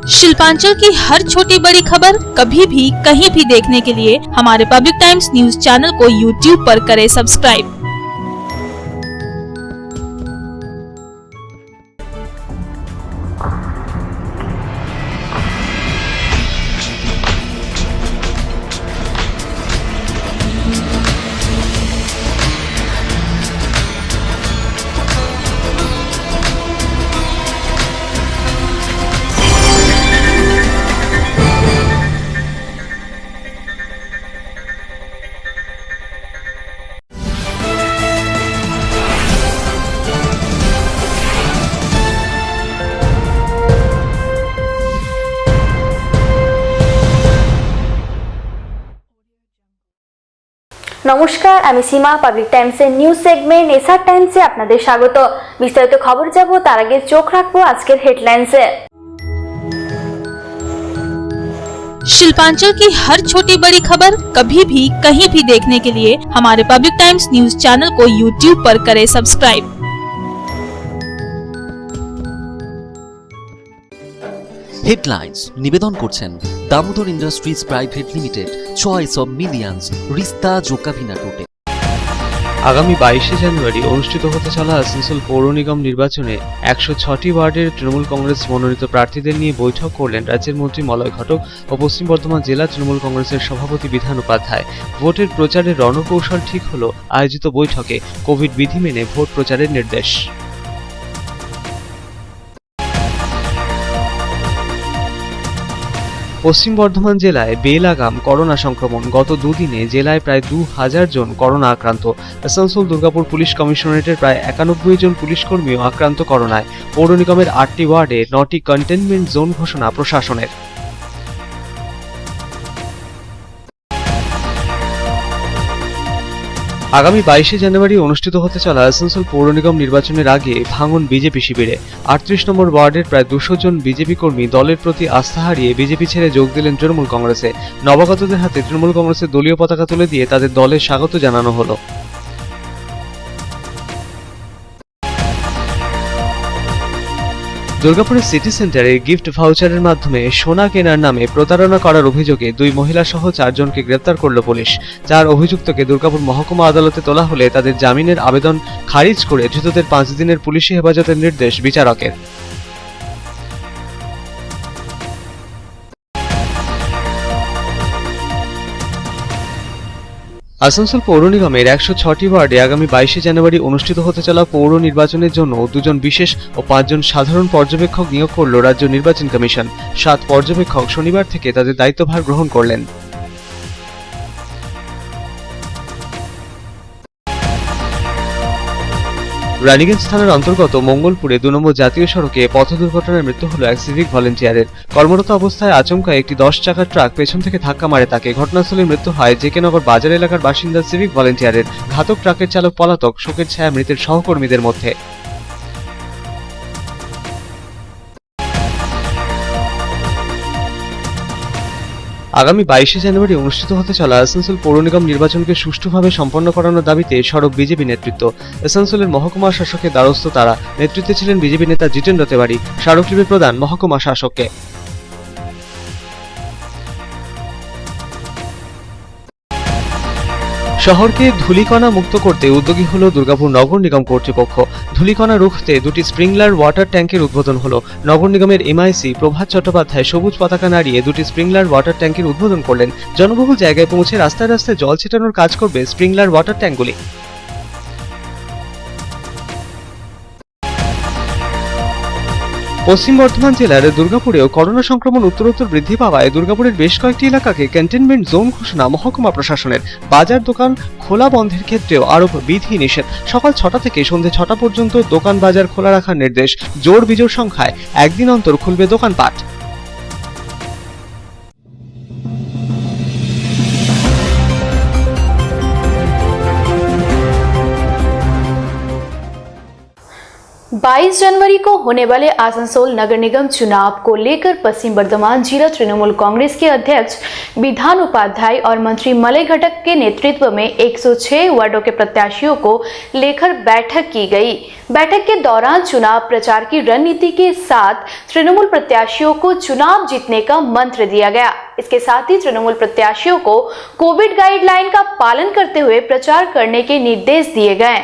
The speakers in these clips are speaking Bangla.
शिल्पांचल की हर छोटी बड़ी खबर कभी भी कहीं भी देखने के लिए हमारे पब्लिक टाइम्स न्यूज चैनल को यूट्यूब पर करें सब्सक्राइब। নমস্কার, আমি সীমা। পাবলিক টাইমসের নিউজ সেগমেন্ট এসআর টাইমসে আপনাদের স্বাগত। বিস্তারিত খবর যাব তার আগে চোখ রাখবো আজকের হেডলাইন্সে। शिल्पांचल की हर छोटी बड़ी खबर कभी भी कहीं भी देखने के लिए हमारे पब्लिक टाइम्स न्यूज चैनल को यूट्यूब पर करें सब्सक्राइब। হেডলাইন্স নিবেদন করছেন Damodar industries private limited, choice of millions, রিস্তা জোকাভিনা টোটে। আগামী 22শে জানুয়ারি অনুষ্ঠিত হতে চলা আসানসোল পৌর নিগম নির্বাচনে 106টি ওয়ার্ডের তৃণমূল কংগ্রেস মনোনীত প্রার্থীদের নিয়ে বৈঠক করলেন রাজ্যের মন্ত্রী মলয় ঘটক ও পশ্চিম বর্ধমান জেলা তৃণমূল কংগ্রেসের সভাপতি বিধান উপাধ্যায়। ভোটের প্রচারের রণকৌশল ঠিক হল আয়োজিত বৈঠকে কোভিড বিধি মেনে ভোট প্রচারের নির্দেশ। পশ্চিম বর্ধমান জেলায় বেলাগাম করোনা সংক্রমণ। গত দুদিনে জেলায় প্রায় 2000 জন করোনা আক্রান্ত। আসানসোল দুর্গাপুর পুলিশ কমিশনারেটের প্রায় 91 জন পুলিশ কর্মীও আক্রান্ত করোনায়। পৌর নিগমের 8টি ওয়ার্ডে 9টি কন্টেনমেন্ট জোন ঘোষণা প্রশাসনের। আগামী 22শে জানুয়ারি অনুষ্ঠিত হতে চলা আসানসোল পৌর নিগম নির্বাচনের আগে ভাঙন বিজেপি শিবিরে। 38 নম্বর ওয়ার্ডের প্রায় 200 জন বিজেপি কর্মী দলের প্রতি আস্থা হারিয়ে বিজেপি ছেড়ে যোগ দিলেন তৃণমূল কংগ্রেসে। নবাগতদের হাতে তৃণমূল কংগ্রেসের দলীয় পতাকা তুলে দিয়ে তাদের দলে স্বাগত জানানো হলো। দুর্গাপুরের সিটি সেন্টারে গিফট ভাউচারের মাধ্যমে সোনা কেনার নামে প্রতারণা করার অভিযোগে 2 মহিলা সহ 4 জনকে গ্রেপ্তার করল পুলিশ। 4 অভিযুক্তকে দুর্গাপুর মহকুমা আদালতে তোলা হলে তাদের জামিনের আবেদন খারিজ করে ধৃতদের 5 দিনের পুলিশি হেফাজতের নির্দেশ বিচারকের। আসানসোল পৌর নিগমের 106টি ওয়ার্ডে আগামী 22শে জানুয়ারি অনুষ্ঠিত হতে চলা পৌর নির্বাচনের জন্য 2 জন বিশেষ ও 5 জন সাধারণ পর্যবেক্ষক নিয়োগ করল রাজ্য নির্বাচন কমিশন। 7 পর্যবেক্ষক শনিবার থেকে তাদের দায়িত্বভার গ্রহণ করলেন। রানীগঞ্জ থানার অন্তর্গত মঙ্গলপুরে 2 নম্বর জাতীয় সড়কে পথ দুর্ঘটনায় মৃত্যু হলো এক সিভিক ভলেন্টিয়ারের। কর্মরত অবস্থায় আচমকা একটি 10 চাকার ট্রাক পেছন থেকে ধাক্কা মারে তাকে। ঘটনাস্থলে মৃত্যু হয় জেকে নগর বাজার এলাকার বাসিন্দা সিভিক ভলেন্টিয়ারের। ঘাতক ট্রাকের চালক পলাতক, শোকের ছায়া মৃতের সহকর্মীদের মধ্যে। আগামী 22শে জানুয়ারি অনুষ্ঠিত হতে চলা আসানসোল পৌর নিগম নির্বাচনকে সুষ্ঠুভাবে সম্পন্ন করানোর দাবিতে সরব বিজেপি নেতৃত্ব। আসানসোলের মহকুমা শাসকের দ্বারস্থ তারা। নেতৃত্বে ছিলেন বিজেপি নেতা জিতেন্দ্র তেওয়ারি। স্মারকলিপি প্রদান মহকুমা শাসককে। শহরকে ধূলিকণা মুক্ত করতে উদ্যোগী হলো দুর্গাপুর নগর নিগম কর্তৃপক্ষ। ধূলিকণা রুখতে 2টি স্প্রিংলার ওয়াটার ট্যাঙ্কের উদ্বোধন হলো। নগর নিগমের এমআইসি প্রভাত চট্টোপাধ্যায় সবুজ পতাকা নাড়িয়ে 2টি স্প্রিংলার ওয়াটার ট্যাঙ্কের উদ্বোধন করলেন। জনবহুল জায়গায় পৌঁছে রাস্তায় রাস্তায় জল ছিটানোর কাজ করবে স্প্রিংলার ওয়াটার ট্যাঙ্কগুলি। পশ্চিম বর্ধমান জেলার দুর্গাপুরেও করোনা সংক্রমণ উত্তরোত্তর বৃদ্ধি পাওয়ায় দুর্গাপুরের বেশ কয়েকটি এলাকাকে কন্টেনমেন্ট জোন ঘোষণা মহকুমা প্রশাসনের। বাজার দোকান খোলা বন্ধের ক্ষেত্রেও আরোপ বিধি নিষেধ। সকাল 6টা থেকে সন্ধ্যে 6টা পর্যন্ত দোকান বাজার খোলা রাখার নির্দেশ। জোড় বিজোড় সংখ্যায় একদিন অন্তর খুলবে দোকানপাট। 22 जनवरी को होने वाले आसनसोल नगर निगम चुनाव को लेकर पश्चिम बर्धमान जिला तृणमूल कांग्रेस के अध्यक्ष विधान उपाध्याय और मंत्री मलय घटक के नेतृत्व में 106 वार्डों के प्रत्याशियों को लेकर बैठक की गई। बैठक के दौरान चुनाव प्रचार की रणनीति के साथ तृणमूल प्रत्याशियों को चुनाव जीतने का मंत्र दिया गया। इसके साथ ही तृणमूल प्रत्याशियों को कोविड गाइडलाइन का पालन करते हुए प्रचार करने के निर्देश दिए गए।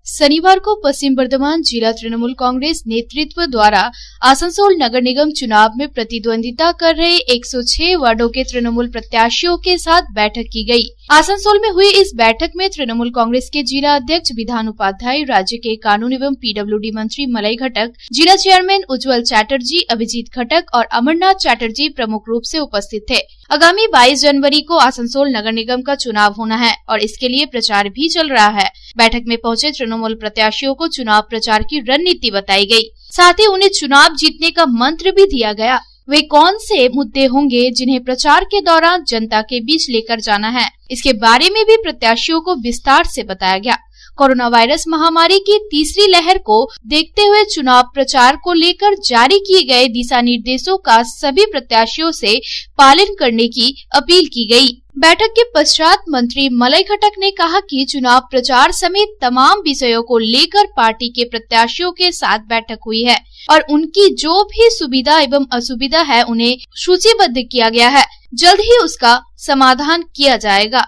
शनिवार को पश्चिम बर्धमान जिला तृणमूल कांग्रेस नेतृत्व द्वारा आसनसोल नगर निगम चुनाव में प्रतिद्वंदिता कर रहे 106 वार्डों के तृणमूल प्रत्याशियों के साथ बैठक की गई। आसनसोल में हुई इस बैठक में तृणमूल कांग्रेस के जिला अध्यक्ष विधान उपाध्याय, राज्य के कानून एवं पीडब्ल्यूडी मंत्री मलय घटक, जिला चेयरमैन उज्जवल चैटर्जी, अभिजीत घटक और अमरनाथ चैटर्जी प्रमुख रूप से उपस्थित थे। आगामी 22 जनवरी को आसनसोल नगर निगम का चुनाव होना है और इसके लिए प्रचार भी चल रहा है। बैठक में पहुंचे तृणमूल प्रत्याशियों को चुनाव प्रचार की रणनीति बताई गई। साथ ही उन्हें चुनाव जीतने का मंत्र भी दिया गया। वे कौन से मुद्दे होंगे जिन्हें प्रचार के दौरान जनता के बीच लेकर जाना है, इसके बारे में भी प्रत्याशियों को विस्तार से बताया गया। कोरोना वायरस महामारी की तीसरी लहर को देखते हुए चुनाव प्रचार को लेकर जारी किए गए दिशा निर्देशों का सभी प्रत्याशियों से पालन करने की अपील की गई। बैठक के पश्चात मंत्री मलय घटक ने कहा कि चुनाव प्रचार समेत तमाम विषयों को लेकर पार्टी के प्रत्याशियों के साथ बैठक हुई है और उनकी जो भी सुविधा एवं असुविधा है उन्हें सूचीबद्ध किया गया है। जल्द ही उसका समाधान किया जाएगा।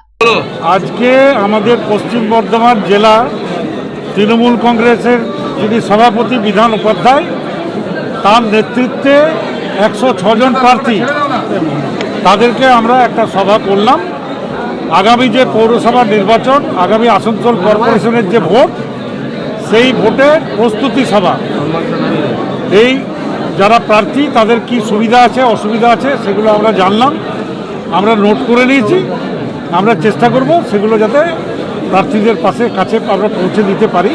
आज के हमारे पश्चिम बर्धमान जिला तृणमूल कांग्रेसের যিনি সভাপতি বিধান উপাধ্যায় তার নেতৃত্বে 106 জন প্রার্থী তাদেরকে আমরা একটা সভা করলাম। আগামী যে পৌরসভা নির্বাচন, আগামী আসানসোল কর্পোরেশনের যে ভোট, সেই ভোটের প্রস্তুতি সভা। এই যারা প্রার্থী তাদের কি সুবিধা আছে অসুবিধা আছে সেগুলো আমরা জানলাম, আমরা নোট করে নিয়েছি। আমরা চেষ্টা করব সেগুলো যাতে প্রার্থীদের কাছে আমরা পৌঁছে দিতে পারি।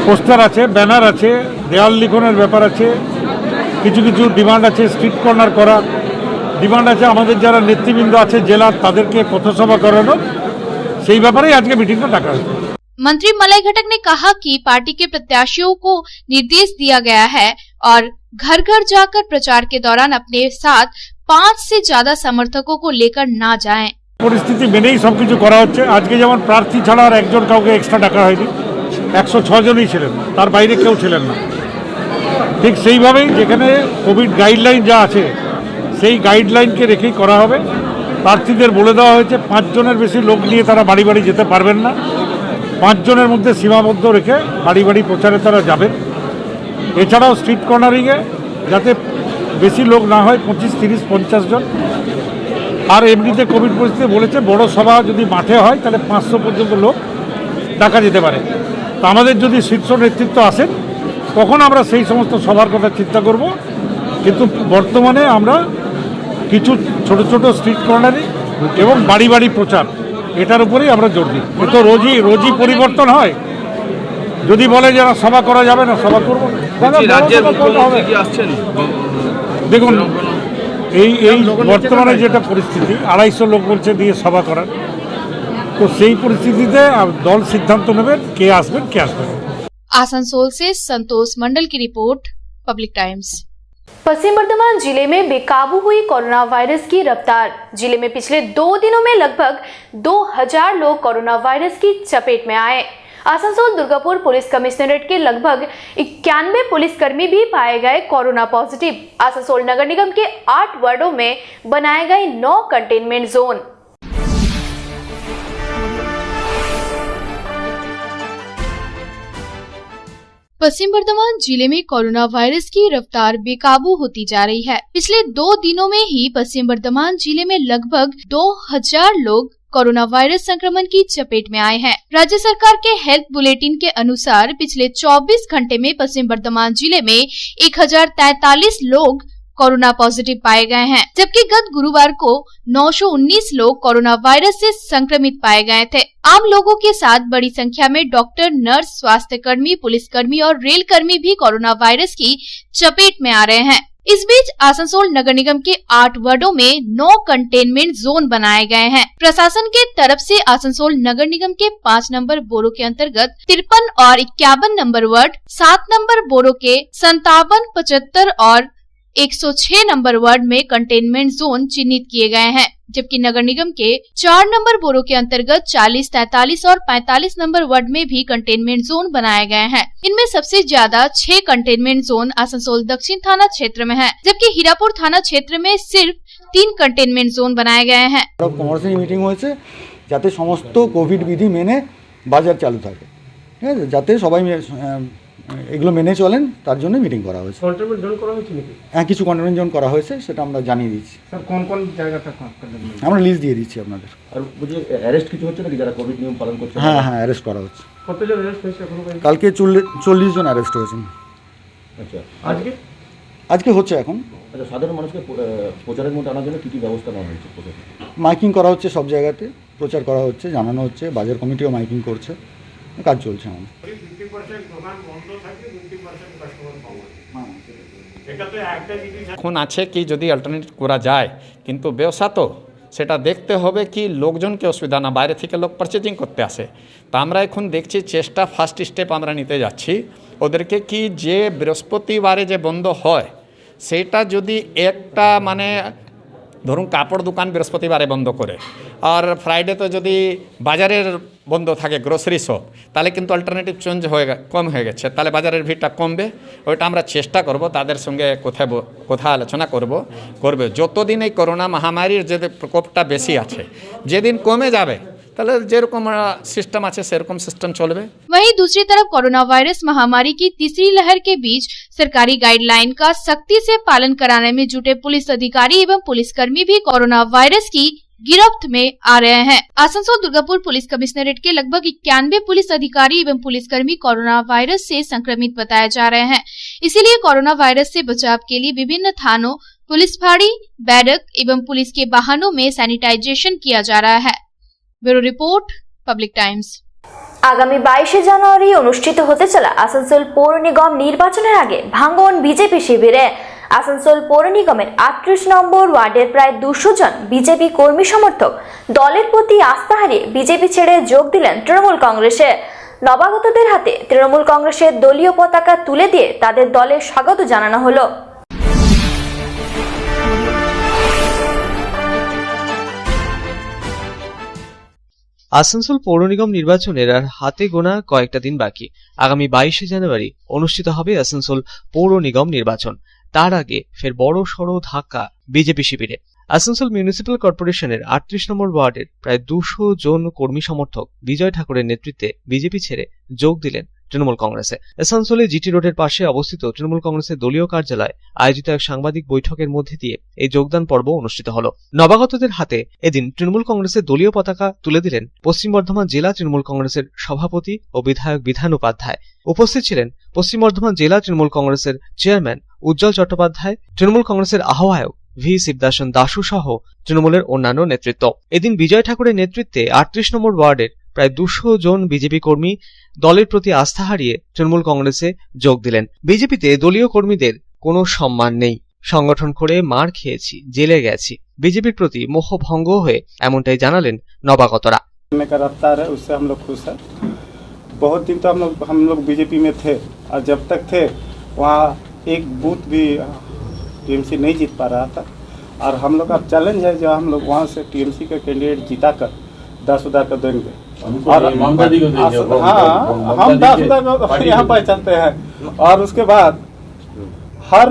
পোস্টার আছে, ব্যানার আছে, দেওয়াল লিখনের ব্যাপার আছে, কিছু কিছু ডিমান্ড আছে, স্ট্রিট কর্নার করা ডিমান্ড আছে, আমাদের যারা নেতৃবৃন্দ আছে জেলার তাদেরকে পথসভা করানো, সেই ব্যাপারেই আজকে মিটিংটা ডাকা হয়েছে। मंत्री मलय घटक ने कहा कि पार्टी के प्रत्याशियों को निर्देश दिया गया है और घर घर जाकर प्रचार के दौरान अपने साथ 5 से ज्यादा समर्थकों को लेकर ना जाएं। পরিস্থিতি মেনেই সবকিছু করা হচ্ছে। আজকে যেমন প্রার্থী ছাড়া আর একজন কাউকে এক্সট্রা ডাকা হয়নি, 106 জনই ছিলেন, তার বাইরে কেউ ছিলেন না। ঠিক সেইভাবেই যেখানে কোভিড গাইডলাইন যা আছে সেই গাইডলাইনকে রেখেই করা হবে। প্রার্থীদের বলে দেওয়া হয়েছে 5 জনের বেশি লোক নিয়ে তারা বাড়ি বাড়ি যেতে পারবেন না, 5 জনের মধ্যে সীমাবদ্ধ রেখে বাড়ি বাড়ি প্রচারে তারা যাবেন। এছাড়াও স্ট্রিট কর্নারিংয়ে যাতে বেশি লোক না হয়, 25, 30, 50 জন। আর এমনিতে কোভিড পরিস্থিতি বলেছে বড় সভা যদি মাঠে হয় তাহলে 500 পর্যন্ত লোক ডাকা যেতে পারে। তো আমাদের যদি শীর্ষ নেতৃত্ব আসেন তখন আমরা সেই সমস্ত সভার কথা চিন্তা করব। কিন্তু বর্তমানে আমরা কিছু ছোট ছোট স্ট্রিট কর্নারিং এবং বাড়ি বাড়ি প্রচার এটার উপরেই আমরা জোর দিই। তো রোজই পরিবর্তন হয়। যদি বলে যারা সভা করা যাবে না, সভা করবো। দেখুন এই বর্তমানে যেটা পরিস্থিতি, 250 লোক বলছে দিয়ে সভা করার, তো সেই পরিস্থিতিতে দল সিদ্ধান্ত নেবেন কে আসবেন কে আসবেন। आसनसोल से संतोष मंडल की रिपोर्ट, पब्लिक टाइम्स। पश्चिम बर्धमान जिले में बेकाबू हुई कोरोना वायरस की रफ्तार। जिले में पिछले 2 दिनों में लगभग 2000 लोग कोरोना वायरस की चपेट में आए। आसनसोल दुर्गापुर पुलिस कमिश्नरेट के लगभग 91 पुलिसकर्मी भी पाए गए कोरोना पॉजिटिव। आसनसोल नगर निगम के 8 वार्डों में बनाए गए 9 कंटेनमेंट जोन। पश्चिम बर्धमान जिले में कोरोना वायरस की रफ्तार बेकाबू होती जा रही है। पिछले 2 दिनों में ही पश्चिम बर्धमान जिले में लगभग 2000 लोग कोरोना वायरस संक्रमण की चपेट में आए हैं। राज्य सरकार के हेल्थ बुलेटिन के अनुसार पिछले 24 घंटे में पश्चिम बर्धमान जिले में 1043 लोग कोरोना पॉजिटिव पाए गए हैं, जबकि गत गुरुवार को 919 लोग कोरोना वायरस से संक्रमित पाए गए थे। आम लोगों के साथ बड़ी संख्या में डॉक्टर, नर्स, स्वास्थ्य कर्मी, पुलिसकर्मी और रेल कर्मी भी कोरोना वायरस की चपेट में आ रहे हैं। इस बीच आसनसोल नगर निगम के 8 वार्डों में 9 कंटेनमेंट जोन बनाए गए हैं। प्रशासन के तरफ से आसनसोल नगर निगम के 5 नंबर बोरो के अंतर्गत 53 और 51 नंबर वार्ड, 7 नंबर बोरो के 57, 75 और 106 नंबर वार्ड में कंटेनमेंट जोन चिन्हित किए गए हैं, जबकि नगर निगम के 4 नंबर बोरो के अंतर्गत 40, 43 और 45 नंबर वार्ड में भी कंटेनमेंट जोन बनाए गए हैं। इनमें सबसे ज्यादा 6 कंटेनमेंट जोन आसनसोल दक्षिण थाना क्षेत्र में है, जबकि हीरापुर थाना क्षेत्र में सिर्फ 3 कंटेनमेंट जोन बनाए गए हैं। কমার্সিয়াল মিটিং হয়েছে যাতে সমস্ত কোভিড বিধি মেনে বাজার চালু থাকে, ঠিক আছে, যাতে সবাই এগুলো মেনে চলেন তার জন্য মিটিং করা হয়েছে। কন্টেনমেন্ট জোন করা হয়েছে নাকি? হ্যাঁ, কিছু কন্টেনমেন্ট জোন করা হয়েছে, সেটা আমরা জানিয়ে দিচ্ছি। স্যার কোন কোন জায়গাটা কন্টেনমেন্ট? আমরা লিস্ট দিয়ে দিচ্ছি আপনাদের। আর বুঝি অ্যারেস্ট কিছু হচ্ছে নাকি যারা কোভিড নিয়ম পালন করছে? হ্যাঁ হ্যাঁ, অ্যারেস্ট করা হচ্ছে। কতজন অ্যারেস্ট হয়েছে এখনো পর্যন্ত? কালকে 40 জন অ্যারেস্ট হয়েছেন। আচ্ছা, আজকে হচ্ছে এখন। আচ্ছা, সাধারণ মানুষকে প্রচারের মধ্যে আনার জন্য কী কী ব্যবস্থা নেওয়া হয়েছে? মাইকিং করা হচ্ছে, সব জায়গাতে প্রচার করা হচ্ছে, জানানো হচ্ছে, বাজার কমিটিও মাইকিং করছে, কাজ চলছে আমাদের। এখন আছে কি যদি অল্টারনেটিভ করা যায়, কিন্তু ব্যবসা তো সেটা দেখতে হবে কি লোকজনকে অসুবিধা না, বাইরে থেকে লোক পারচেজিং করতে আসে। তা আমরা এখন দেখছি চেষ্টা, ফার্স্ট স্টেপ আমরা নিতে যাচ্ছি ওদেরকে কি যে বৃহস্পতিবারে যে বন্ধ হয় সেটা যদি একটা মানে ধরুন কাপড় দোকান বৃহস্পতিবারে বন্ধ করে আর ফ্রাইডে তো যদি বাজারের বন্ধ থাকে গ্রোসারি শপ, তাহলে কিন্তু অল্টারনেটিভ চেঞ্জ কম হয়ে গেছে, তাহলে বাজারের ভিড়টা কমবে। ওইটা আমরা চেষ্টা করব, তাদের সঙ্গে কথা আলোচনা করবে যতদিন এই করোনা মহামারীর যে প্রকোপটা বেশি আছে, যেদিন কমে যাবে তাহলে যেরকম सिस्टम আছে সেরকম सिस्टम চলবে। वहीं दूसरी तरफ कोरोना वायरस महामारी की तीसरी लहर के बीच सरकारी गाइडलाइन का सख्ती से पालन कराने में जुटे पुलिस अधिकारी एवं पुलिसकर्मी भी कोरोना वायरस की गिरफ्त में आ रहे हैं। आसनसोल दुर्गापुर पुलिस कमिश्नरेट के लगभग 91 पुलिस अधिकारी एवं पुलिसकर्मी कोरोना वायरस से संक्रमित बताए जा रहे हैं। इसीलिए कोरोना वायरस से बचाव के लिए विभिन्न थानों, पुलिस फाड़ी, बैरक एवं पुलिस के वाहनों में सैनिटाइजेशन किया जा रहा है। Bureau report, public times. আগামী 22শে জানুয়ারি অনুষ্ঠিত হতে চলা আসানসোল পৌর নিগম নির্বাচনের আগে ভাঙ্গন বিজেপি শিবিরে আসানসোল পৌর নিগমের 38 নম্বর ওয়ার্ডের প্রায় 200 জন বিজেপি কর্মী সমর্থক দলের প্রতি আস্থা হারিয়ে বিজেপি ছেড়ে যোগ দিলেন তৃণমূল কংগ্রেসে। নবাগতদের হাতে তৃণমূল কংগ্রেসের দলীয় পতাকা তুলে দিয়ে তাদের দলে স্বাগত জানানো হলো। আসানসোল পৌর নিগম নির্বাচনের আর হাতে গোনা কয়েকটা দিন বাকি। আগামী 22শে জানুয়ারি অনুষ্ঠিত হবে আসানসোল পৌর নিগম নির্বাচন। তার আগে ফের বড় সড় ধাক্কা বিজেপি শিবিরে। আসানসোল মিউনিসিপ্যাল কর্পোরেশনের 38 নম্বর ওয়ার্ডের প্রায় 200 জন কর্মী সমর্থক বিজয় ঠাকুরের নেতৃত্বে বিজেপি ছেড়ে যোগ দিলেন তৃণমূল কংগ্রেসে। আসানসোলে জিটি রোডের পাশে অবস্থিত তৃণমূল কংগ্রেসের দলীয় কার্যালয়ে আয়োজিত এক সাংবাদিক বৈঠকের মধ্যে দিয়ে এই যোগদান পর্ব অনুষ্ঠিত হল। নবাগতদের হাতে এদিন তৃণমূল কংগ্রেসের দলীয় পতাকা তুলে দিলেন পশ্চিম বর্ধমান জেলা তৃণমূল কংগ্রেসের সভাপতি ও বিধায়ক বিধান উপাধ্যায়। উপস্থিত ছিলেন পশ্চিম বর্ধমান জেলা তৃণমূল কংগ্রেসের চেয়ারম্যান উজ্জ্বল চট্টোপাধ্যায়, তৃণমূল কংগ্রেসের আহ্বায়ক ভি শিবদাসন দাসু সহ তৃণমূলের অন্যান্য নেতৃত্ব। এদিন বিজয় ঠাকুরের নেতৃত্বে 38 নম্বর ওয়ার্ডের প্রায় 200 জন বিজেপি কর্মী দলের প্রতি আস্থা হারিয়ে তৃণমূল কংগ্রেসে যোগ দিলেন। বিজেপিতে দলীয় কর্মীদের কোনো সম্মান নেই, সংগঠন করে মার খেয়েছি, জেলে গেছি, বিজেপির প্রতি মোহভঙ্গ হয়ে এমনটাই জানালেন নবাগতরা। उससे हम लोग खुश हैं। बहुत दिन तो हम लोग बीजेपी में थे और जब तक थे वहाँ एक बूथ भी टीएमसी नहीं जीत पा रहा था और हम लोग का चैलेंज है जो हम लोग वहाँ से टीएमसी का कैंडिडेट जीता कर 10,000 का देंगे। और हाँ, हम 10,000 को यहाँ पहचानते हैं और उसके बाद हर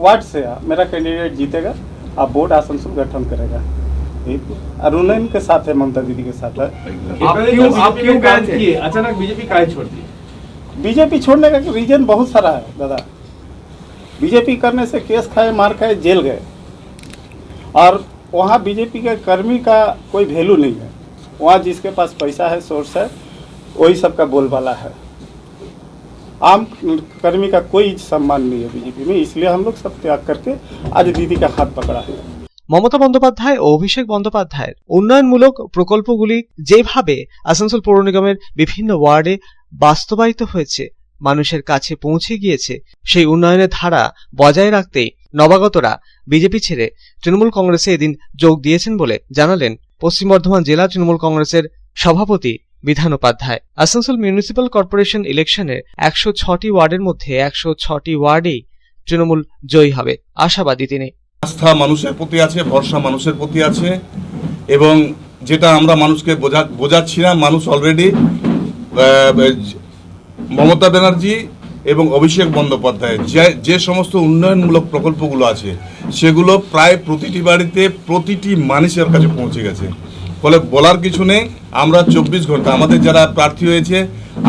वार्ड से मेरा कैंडिडेट जीतेगा और बोर्ड आसनसोल गठन करेगा। अरुण के साथ है, ममता दीदी के साथ है। आप क्यों बैन किए? अचानक बीजेपी काहे छोड़ दी? बीजेपी छोड़ने का रीजन बहुत सारा है दादा। बीजेपी करने से केस खाए, मार खाए, जेल गए और वहाँ बीजेपी के कर्मी का कोई वैल्यू नहीं है। वहाँ जिसके पास पैसा है, सोर्स है, वही सबका बोलबाला है। आम कर्मी का कोई सम्मान नहीं है बीजेपी में, इसलिए हम लोग सब त्याग करके आज दीदी का हाथ पकड़ा है। মমতা বন্দ্যোপাধ্যায় ও অভিষেক বন্দ্যোপাধ্যায়ের উন্নয়নমূলক প্রকল্পগুলি যেভাবে আসানসোল পৌর নিগমের বিভিন্ন ওয়ার্ডে বাস্তবায়িত হয়েছে, মানুষের কাছে পৌঁছে গিয়েছে, সেই উন্নয়নের ধারা বজায় রাখতেই নবাগতরা বিজেপি ছেড়ে তৃণমূল কংগ্রেসে এদিন যোগ দিয়েছেন বলে জানালেন পশ্চিম বর্ধমান জেলা তৃণমূল কংগ্রেসের সভাপতি বিধান উপাধ্যায়। আসানসোল মিউনিসিপ্যাল কর্পোরেশন ইলেকশনের 106টি ওয়ার্ডের মধ্যে 106টি ওয়ার্ডেই তৃণমূল জয়ী হবে আশাবাদী তিনি। আস্থা মানুষের প্রতি আছে, ভরসা মানুষের প্রতি আছে, এবং যেটা আমরা মানুষকে বোঝাচ্ছিলাম, মানুষ অলরেডি মমতা ব্যানার্জি এবং অভিষেক বন্দ্যোপাধ্যায় যে সমস্ত উন্নয়নমূলক প্রকল্পগুলো আছে সেগুলো প্রায় প্রতিটি বাড়িতে প্রতিটি মানুষের কাছে পৌঁছে গেছে। ফলে বলার কিছু নেই, আমরা 24 ঘন্টা আমাদের যারা প্রার্থী হয়েছে,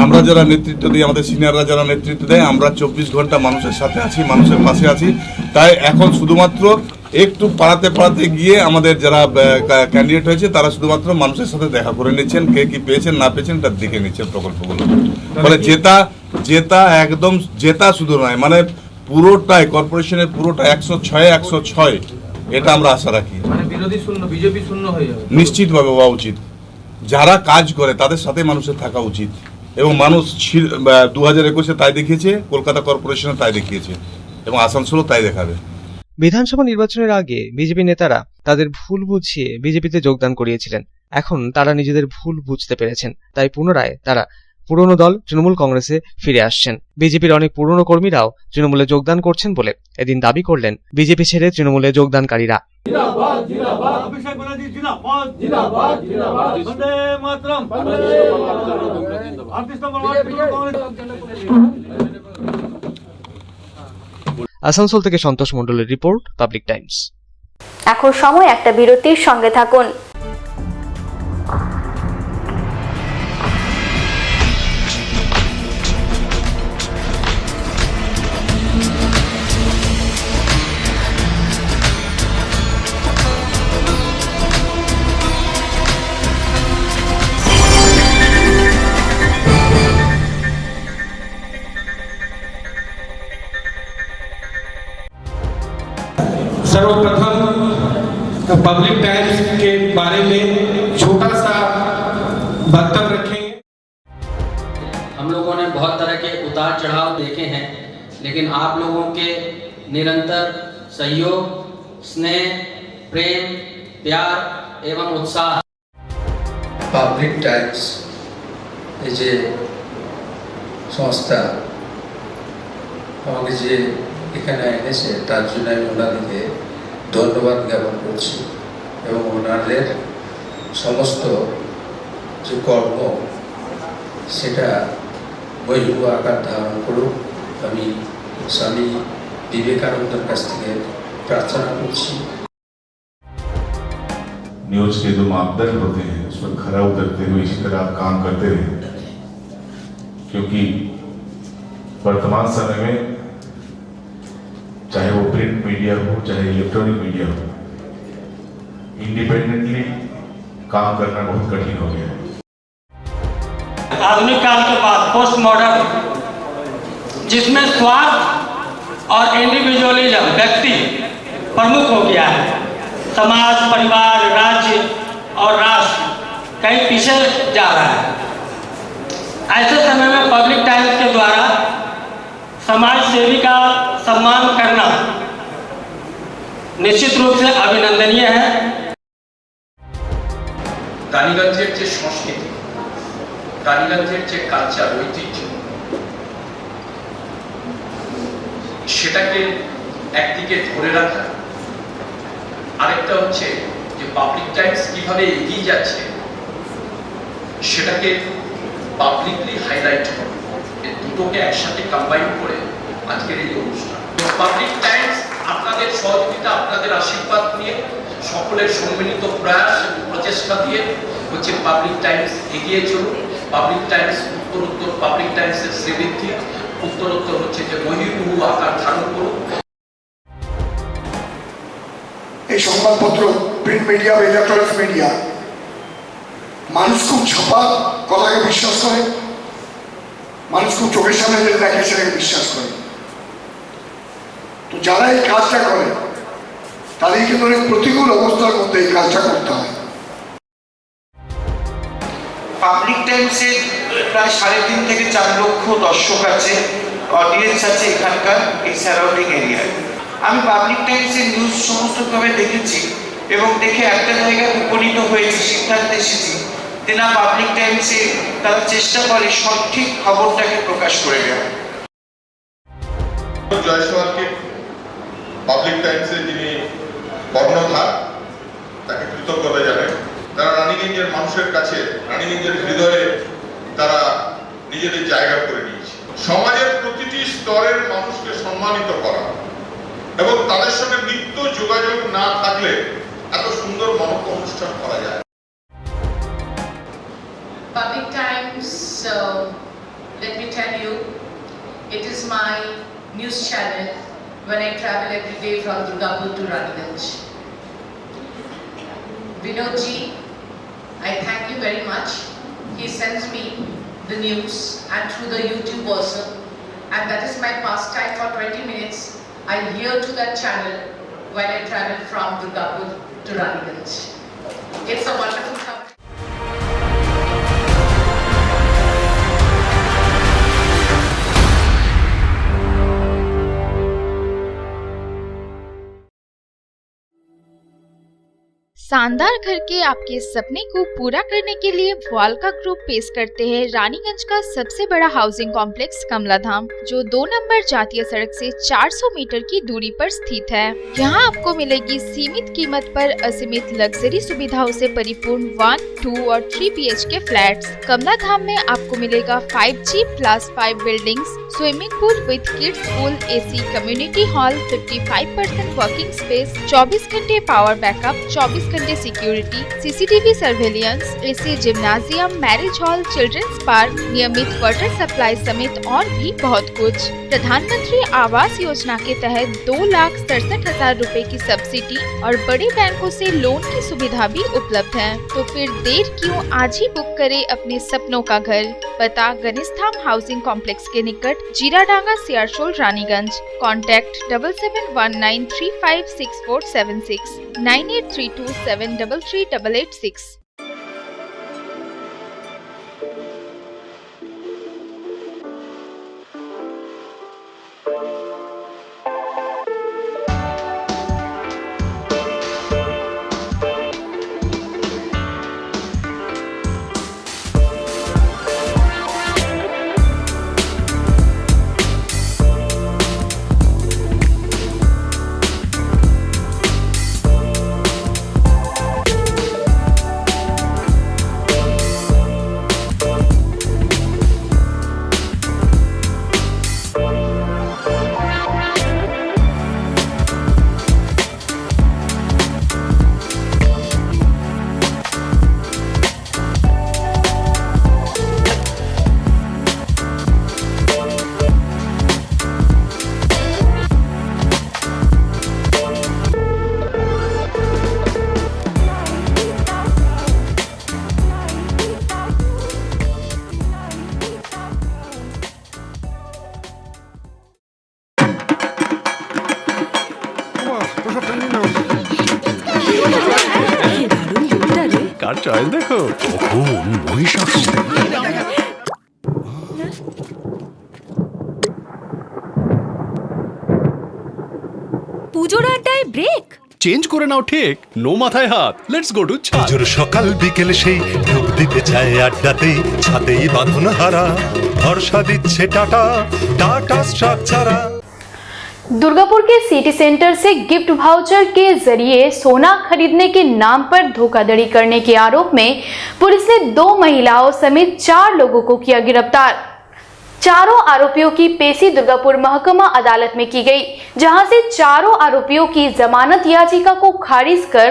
আমরা যারা নেতৃত্ব দিই, আমাদের সিনিয়ররা যারা নেতৃত্ব দেয়, আমরা 24 ঘন্টা মানুষের সাথে আছি, মানুষের পাশে আছি। তাই এখন শুধুমাত্র একটু পাড়াতে গিয়ে আমাদের যারা ক্যান্ডিডেট হয়েছে তারা শুধুমাত্র মানুষের সাথে দেখা করে নিচ্ছেন, কে কি পেয়েছেন না পেয়েছেন তার দেখে নিচ্ছেন প্রকল্পগুলো। ফলে জেতা একদম জেতা শুধু নয়, মানে পুরোটাই কর্পোরেশনের পুরোটা 106 এটা আমরা আশা রাখি। মানে বিরোধী শূন্য, বিজেপি শূন্য হয়ে যাবে নিশ্চিতভাবে হওয়া উচিত। যারা কাজ করে তাদের সাথে মানুষের থাকা উচিত, এবং মানুষ 2021-এ তাই দেখিয়েছে, কলকাতা কর্পোরেশনে তাই দেখিয়েছে, এবং আসানসোলও তাই দেখাবে। বিধানসভা নির্বাচনের আগে বিজেপি নেতারা তাদের ভুল বুঝিয়ে বিজেপিতে যোগদান করিয়েছিলেন। এখন তারা নিজেদের ভুল বুঝতে পেরেছেন, তাই পুনরায় তারা পুরনো দল তৃণমূল কংগ্রেসে ফিরে আসছেন। বিজেপির অনেক পুরনো কর্মীরাও তৃণমূলে যোগদান করছেন বলে এদিন দাবি করলেন বিজেপি ছেড়ে তৃণমূলে যোগদানকারীরা। আসানসোল থেকে সন্তোষ মণ্ডলের রিপোর্ট, পাবলিক টাইমস। এখন সময় একটা বিরতির, সঙ্গে থাকুন। सर्वप्रथम पब्लिक टाइम्स के बारे में छोटा सा वक्तव्य रखेंगे। हम लोगों ने बहुत तरह के उतार चढ़ाव देखे हैं, लेकिन आप लोगों के निरंतर सहयोग, स्नेह, प्रेम, प्यार एवं उत्साह। पब्लिक टाइम्स যে সংস্থা আমাকে যে এখানে এনেছে তার জন্য আমি ওনাদেরকে ধন্যবাদ জ্ঞাপন করছি, এবং ওনাদের সমস্ত যে কর্ম সেটা বহির্ভ আকার ধারণ করুক আমি স্বামী বিবেকানন্দের কাছ থেকে प्रार्थना করছি। न्यूज के जो मापदंड होते हैं उस पर खरा उतरते हुए इसी तरह आप काम करते रहे, क्योंकि वर्तमान समय में चाहे वो प्रिंट मीडिया हो चाहे इलेक्ट्रॉनिक मीडिया हो, इंडिपेंडेंटली काम करना बहुत कठिन हो गया है। आधुनिक काल के बाद पोस्ट मॉडर्न, जिसमें स्वार्थ और इंडिविजुअलिज्म व्यक्ति प्रमुख हो गया है, समाज, परिवार, राज्य और राष्ट्र कहीं पीछे जा रहा है। ऐसे समय में पब्लिक टाइम्स के द्वारा समाज सेवी का सम्मान करना निश्चित रूप से अभिनंदनीय है। টালিগঞ্জের যে সংস্কৃতি, টালিগঞ্জের যে কালচার, ঐতিহ্য, সেটাকে একদিকে ধরে রাখা, আরেকটা হচ্ছে যে পাবলিক টাইমস কিভাবে এগিয়ে যাচ্ছে সেটাকে পাবলিকলি হাইলাইট করা, এই দুটোকে একসাথে কম্বাইন করে আজকের এই অনুষ্ঠান। পাবলিক টাইমস আপনাদের সহযোগিতা, আপনাদের আশীর্বাদ নিয়ে, সকলের সম্মিলিত প্রয়াস এবং প্রচেষ্টা দিয়ে হচ্ছে পাবলিক টাইমস এগিয়ে চলুন। পাবলিক টাইমস উত্তরোত্তর, পাবলিক টাইমসের শ্রীবৃদ্ধি উত্তরোত্তর হচ্ছে যে বহির্মুখ আকার ধারণ করুন। এই সংবাদপত্র, প্রিন্ট মিডিয়া বা ইলেকট্রনিক্স মিডিয়া, মানুষ খুব ছাপা কথাকে বিশ্বাস করে, মানুষ খুব চোখের সামনে যেটা দেখে সেটাকে বিশ্বাস করে। তো যারা এই কাজটা করে তাদের কিন্তু অনেক প্রতিকূল অবস্থার মধ্যে এই কাজটা করতে হয়। পাবলিক টাইমসে প্রায় 3.5 থেকে 4 লক্ষ দর্শক আছে, অডিয়েন্স আছে এখানকার এই সারাউন্ডিং এরিয়ায়। আমি পাবলিক টাইমসের নিউজ সমস্তভাবে দেখেছি এবং দেখে একটা জায়গায় উপনীত হয়েছি, সিদ্ধান্তে এসেছি যে না, পাবলিক টাইমসে তারা চেষ্টা করে সঠিক খবরটাকে প্রকাশ করে দেওয়া। জয়সওয়ালকে পাবলিক টাইমসের যিনি কর্ণধার, তাকে কৃতজ্ঞতা জানাই। তারা রানীগঞ্জের মানুষের কাছে, রানীগঞ্জের হৃদয়ে তারা নিজেদের জায়গা করে নিয়েছে। সমাজের প্রতিটি স্তরের মানুষকে সম্মানিত করা এবং তাদের সঙ্গে নিত্য যোগাযোগ না থাকলে এত সুন্দর মহৎ অনুষ্ঠান করা যায়। Public Times, let me tell you, it is my news channel when I travel every day from Durgapur to Raniganj. Vinodji, I thank you very much. He sends me the news and through the YouTube also, and that is my pastime for 20 minutes. I hear to that channel when I travel from Durgapur to Raniganj. It's a wonderful cover. शानदार घर के आपके सपने को पूरा करने के लिए वालका ग्रुप पेश करते हैं रानीगंज का सबसे बड़ा हाउसिंग कॉम्प्लेक्स कमलाधाम, जो 2 नंबर जातीय सड़क से 400 मीटर की दूरी पर स्थित है। यहाँ आपको मिलेगी सीमित कीमत पर असीमित लग्जरी सुविधाओं से परिपूर्ण 1, 2 और 3 BHK फ्लैट्स। कमलाधाम में आपको मिलेगा 5G+5 buildings, swimming pool with kids pool, AC community hall, 55% working space, 24 घंटे पावर बैकअप, 24 घंटे security, CCTV surveillance, AC gymnasium, marriage hall, children's park, नियमित वाटर सप्लाई समेत और भी बहुत कुछ। प्रधानमंत्री आवास योजना के तहत 2,67,000 रुपए की सब्सिडी और बड़े बैंकों से लोन की सुविधा भी उपलब्ध है। तो फिर देर क्यों, आज ही बुक करें अपने सपनों का घर। पता गणेशधाम हाउसिंग कॉम्प्लेक्स के निकट, जीराडांगा, सियारशोल, रानीगंज। कॉन्टैक्ट 7719356476 9832733886। কার চয়েস দেখো, কখন মহিষাসুর। পুজোর আড্ডায় ব্রেক চেঞ্জ করে নাও ঠিক, নো মাথায় হাত। লেটস গো টু ছাদ। পুজোর সকাল বিকেল সেই ডুব দিতে চায় আড্ডাতে, ছাদেই বাঁধন হারা ভরসা দিচ্ছে টাটা, টাটা স্ট্রাকচারা। दुर्गापुर के सिटी सेंटर से गिफ्ट वाउचर के जरिए सोना खरीदने के नाम पर धोखाधड़ी करने के आरोप में पुलिस ने 2 महिलाओं समेत 4 लोगों को किया गिरफ्तार। चारों आरोपियों की पेशी दुर्गापुर महकमा अदालत में की गई, जहां से चारों आरोपियों की जमानत याचिका को खारिज कर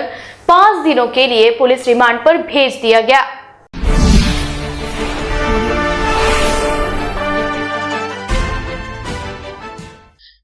5 दिनों के लिए पुलिस रिमांड पर भेज दिया गया।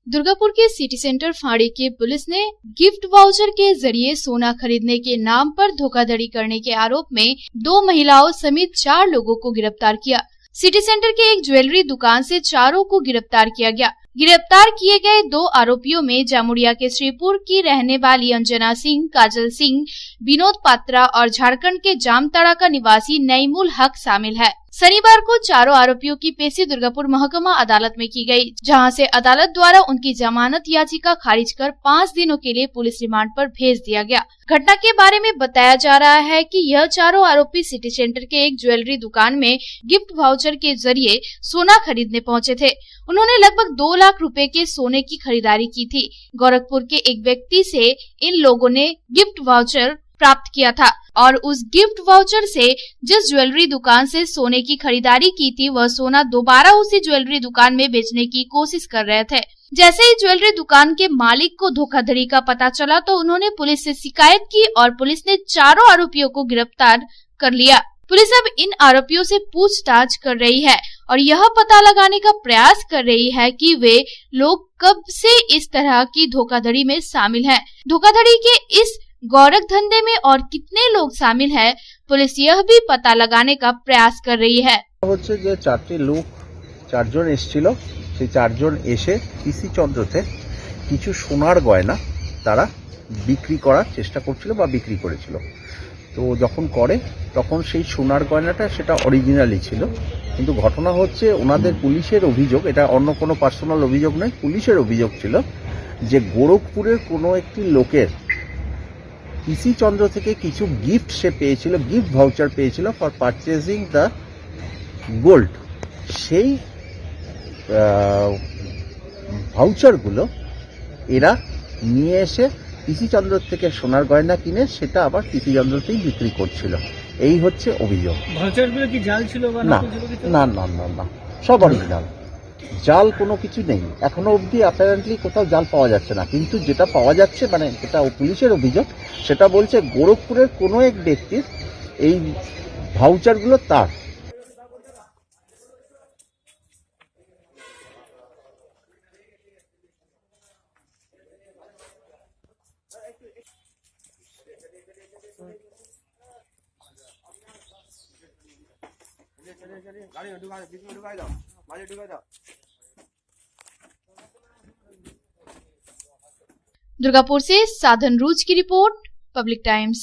दुर्गापुर के सिटी सेंटर फाड़ी के पुलिस ने गिफ्ट वाउचर के जरिए सोना खरीदने के नाम पर धोखाधड़ी करने के आरोप में 2 महिलाओं समेत 4 लोगों को गिरफ्तार किया। सिटी सेंटर के एक ज्वेलरी दुकान से चारों को गिरफ्तार किया गया। गिरफ्तार किए गए 2 आरोपियों में जामुड़िया के श्रीपुर की रहने वाली अंजना सिंह, काजल सिंह, विनोद पात्रा और झारखंड के जामताड़ा का निवासी नईमुल हक शामिल है। शनिवार को चारों आरोपियों की पेशी दुर्गापुर महकमा अदालत में की गई, जहां से अदालत द्वारा उनकी जमानत याचिका खारिज कर 5 दिनों के लिए पुलिस रिमांड पर भेज दिया गया। घटना के बारे में बताया जा रहा है कि यह चारों आरोपी सिटी सेंटर के एक ज्वेलरी दुकान में गिफ्ट वाउचर के जरिए सोना खरीदने पहुंचे थे। उन्होंने लगभग 2 लाख रुपए के सोने की खरीदारी की थी। गोरखपुर के एक व्यक्ति से इन लोगों ने गिफ्ट वाउचर प्राप्त किया था और उस गिफ्ट वाउचर से जिस ज्वेलरी दुकान से सोने की खरीदारी की थी, वह सोना दोबारा उसी ज्वेलरी दुकान में बेचने की कोशिश कर रहे थे। जैसे ही ज्वेलरी दुकान के मालिक को धोखाधड़ी का पता चला तो उन्होंने पुलिस से शिकायत की और पुलिस ने चारों आरोपियों को गिरफ्तार कर लिया। पुलिस अब इन आरोपियों से पूछताछ कर रही है और यह पता लगाने का प्रयास कर रही है कि वे लोग कब से इस तरह की धोखाधड़ी में शामिल हैं। धोखाधड़ी के इस गौरख धंधे में और कितने लोग शामिल हैं, पुलिस यह भी पता लगाने का प्रयास कर रही है। হচ্ছে যে চারজন এসেছিল, সেই চারজন এসে পিসি চন্দ্রতে কিছু সোনার গয়না তারা বিক্রি করার চেষ্টা করছিল বা বিক্রি করেছিল। তো যখন করে তখন সেই সোনার গয়নাটা সেটা অরিজিনালি ছিল, কিন্তু ঘটনা হচ্ছে ওনাদের পুলিশের অভিযোগ, এটা অন্য কোনো পার্সোনাল অভিযোগ নয়, পুলিশের অভিযোগ ছিল যে গোরখপুরের কোনো একটি লোকের পিসি চন্দ্র থেকে কিছু গিফট সে পেয়েছিল, গিফট ভাউচার পেয়েছিল ফর পারচেজিং দ্য গোল্ড। সেই ভাউচারগুলো এরা নিয়ে এসে পিসি চন্দ্র থেকে সোনার গয়না কিনে সেটা আবার পিসি চন্দ্রতেই বিক্রি করছিল। এই হচ্ছে অভিযোগ। ভাউচারগুলো কি জাল ছিল? না না না না না, সব অরিজিনাল, জাল কোনো কিছু নেই। এখনো অবধি অ্যাপারেন্টলি কোথাও জাল পাওয়া যাচ্ছে না, কিন্তু যেটা পাওয়া যাচ্ছে মানে যেটা পুলিশের অভিযোগ সেটা বলছে গোরখপুরের কোনো এক ব্যক্তির এই ভাউচারগুলো তার। दुर्गापुर से साधन रूज की रिपोर्ट, पब्लिक टाइम्स।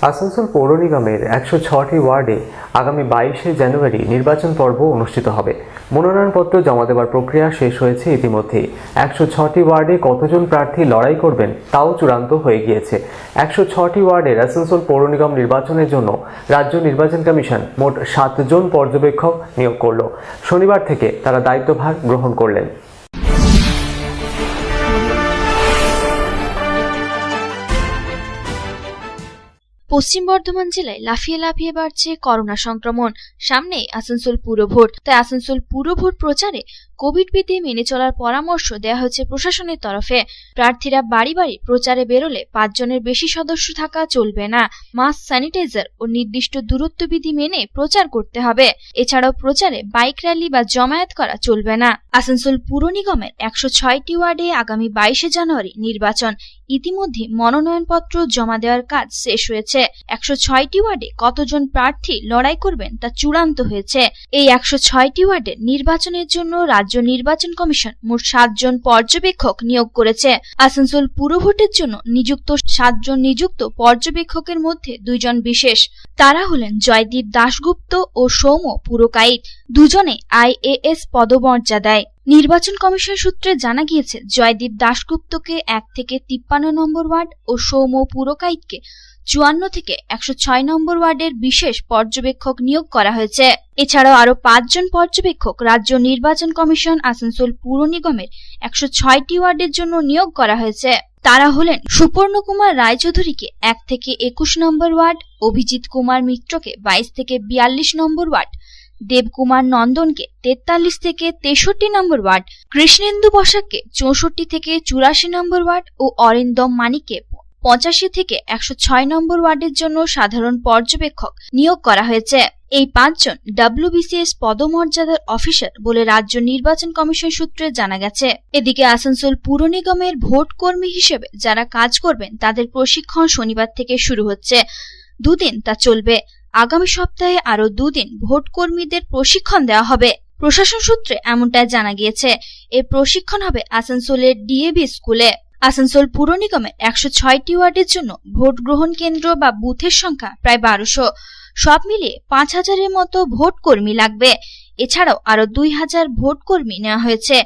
আসানসোল পৌর নিগমের 106টি ওয়ার্ডে আগামী 22শে জানুয়ারি নির্বাচন পর্ব অনুষ্ঠিত হবে। মনোনয়নপত্র জমা দেওয়ার প্রক্রিয়া শেষ হয়েছে ইতিমধ্যেই। 106টি ওয়ার্ডে কতজন প্রার্থী লড়াই করবেন তাও চূড়ান্ত হয়ে গিয়েছে। 106টি ওয়ার্ডের আসানসোল পৌর নিগম নির্বাচনের জন্য রাজ্য নির্বাচন কমিশন মোট 7 জন পর্যবেক্ষক নিয়োগ করল। শনিবার থেকে তারা দায়িত্বভার গ্রহণ করলেন। পশ্চিম বর্ধমান জেলায় লাফিয়ে লাফিয়ে বাড়ছে করোনা সংক্রমণ। সামনে আসানসোল পুর ভোট, তাই আসানসোল পুর ভোট প্রচারে কোভিড বিধি মেনে চলার পরামর্শ দেওয়া হয়েছে প্রশাসনের তরফে। প্রার্থীরা বাড়ি বাড়ি প্রচারে বেরোলে 5 জনের বেশি সদস্য থাকা চলবে না। মাস্ক, স্যানিটাইজার ও নির্দিষ্ট দূরত্ব বিধি মেনে প্রচার করতে হবে। এছাড়াও প্রচারে বাইক র্যালি বা জমায়েত করা চলবে না। আসানসোল পুর নিগমের 106টি ওয়ার্ডে আগামী 22শে জানুয়ারি নির্বাচন। ইতিমধ্যে মনোনয়নপত্র জমা দেওয়ার কাজ শেষ হয়েছে। 106টি ওয়ার্ডে কতজন প্রার্থী লড়াই করবেন তা চূড়ান্ত হয়েছে। এই 106টি ওয়ার্ডের নির্বাচনের জন্য রাজ্য নির্বাচন কমিশন মোট 7 জন পর্যবেক্ষক নিয়োগ করেছে। আসানসোল পুর ভোটের জন্য নিযুক্ত 7 জন নিযুক্ত পর্যবেক্ষকের মধ্যে 2 জন বিশেষ। তারা হলেন জয়দীপ দাশগুপ্ত ও সৌম্য পুরকাইত, দুজনে IAS পদমর্যাদায়। নির্বাচন কমিশন সূত্রে জানা গিয়েছে জয়দীপ দাশগুপ্তকে 1 থেকে 53 নম্বর ওয়ার্ড ও সৌম্য পুরকাইতকে 54 থেকে 106 নম্বর ওয়ার্ডের বিশেষ পর্যবেক্ষক নিয়োগ করা হয়েছে। এছাড়াও আরো 5 জন পর্যবেক্ষক রাজ্য নির্বাচন কমিশন আসানসোল পুর নিগমের 106টি ওয়ার্ডের জন্য নিয়োগ করা হয়েছে। তারা হলেন সুপর্ণ কুমার রায়চৌধুরীকে 1 থেকে 21 নম্বর ওয়ার্ড, অভিজিৎ কুমার মিত্রকে 22 থেকে 42 নম্বর ওয়ার্ড, দেবকুমার নন্দনকে 43 থেকে 63 নম্বর ওয়ার্ড, কৃষ্ণেন্দু বসাককে 64 থেকে 84 নম্বর ওয়ার্ড ও অরিন্দম মানিককে 85 থেকে 106 নম্বর ওয়ার্ডের জন্য সাধারণ পর্যবেক্ষক নিয়োগ করা হয়েছে। এই 5 জন WBCS পদমর্যাদার অফিসার বলে রাজ্য নির্বাচন কমিশন সূত্রে জানা গেছে। এদিকে আসানসোল পুর নিগমের ভোট কর্মী হিসেবে যারা কাজ করবেন তাদের প্রশিক্ষণ শনিবার থেকে শুরু হচ্ছে। 2 দিন তা চলবে। আগামী সপ্তাহে আরো 2 দিন ভোট কর্মীদের প্রশিক্ষণ দেওয়া হবে। প্রশাসন সূত্রে এমনটাই জানা গিয়েছে। এই প্রশিক্ষণ হবে আসানসোলের DAV স্কুলে। আসানসোল পুর নিগমের 106টি ওয়ার্ডের জন্য ভোট গ্রহণ কেন্দ্র বা বুথের সংখ্যা প্রায় 1200। সব মিলিয়ে 5000-এর মতো ভোট কর্মী লাগবে। এছাড়াও আরো 2000 ভোট কর্মী নেওয়া হয়েছে।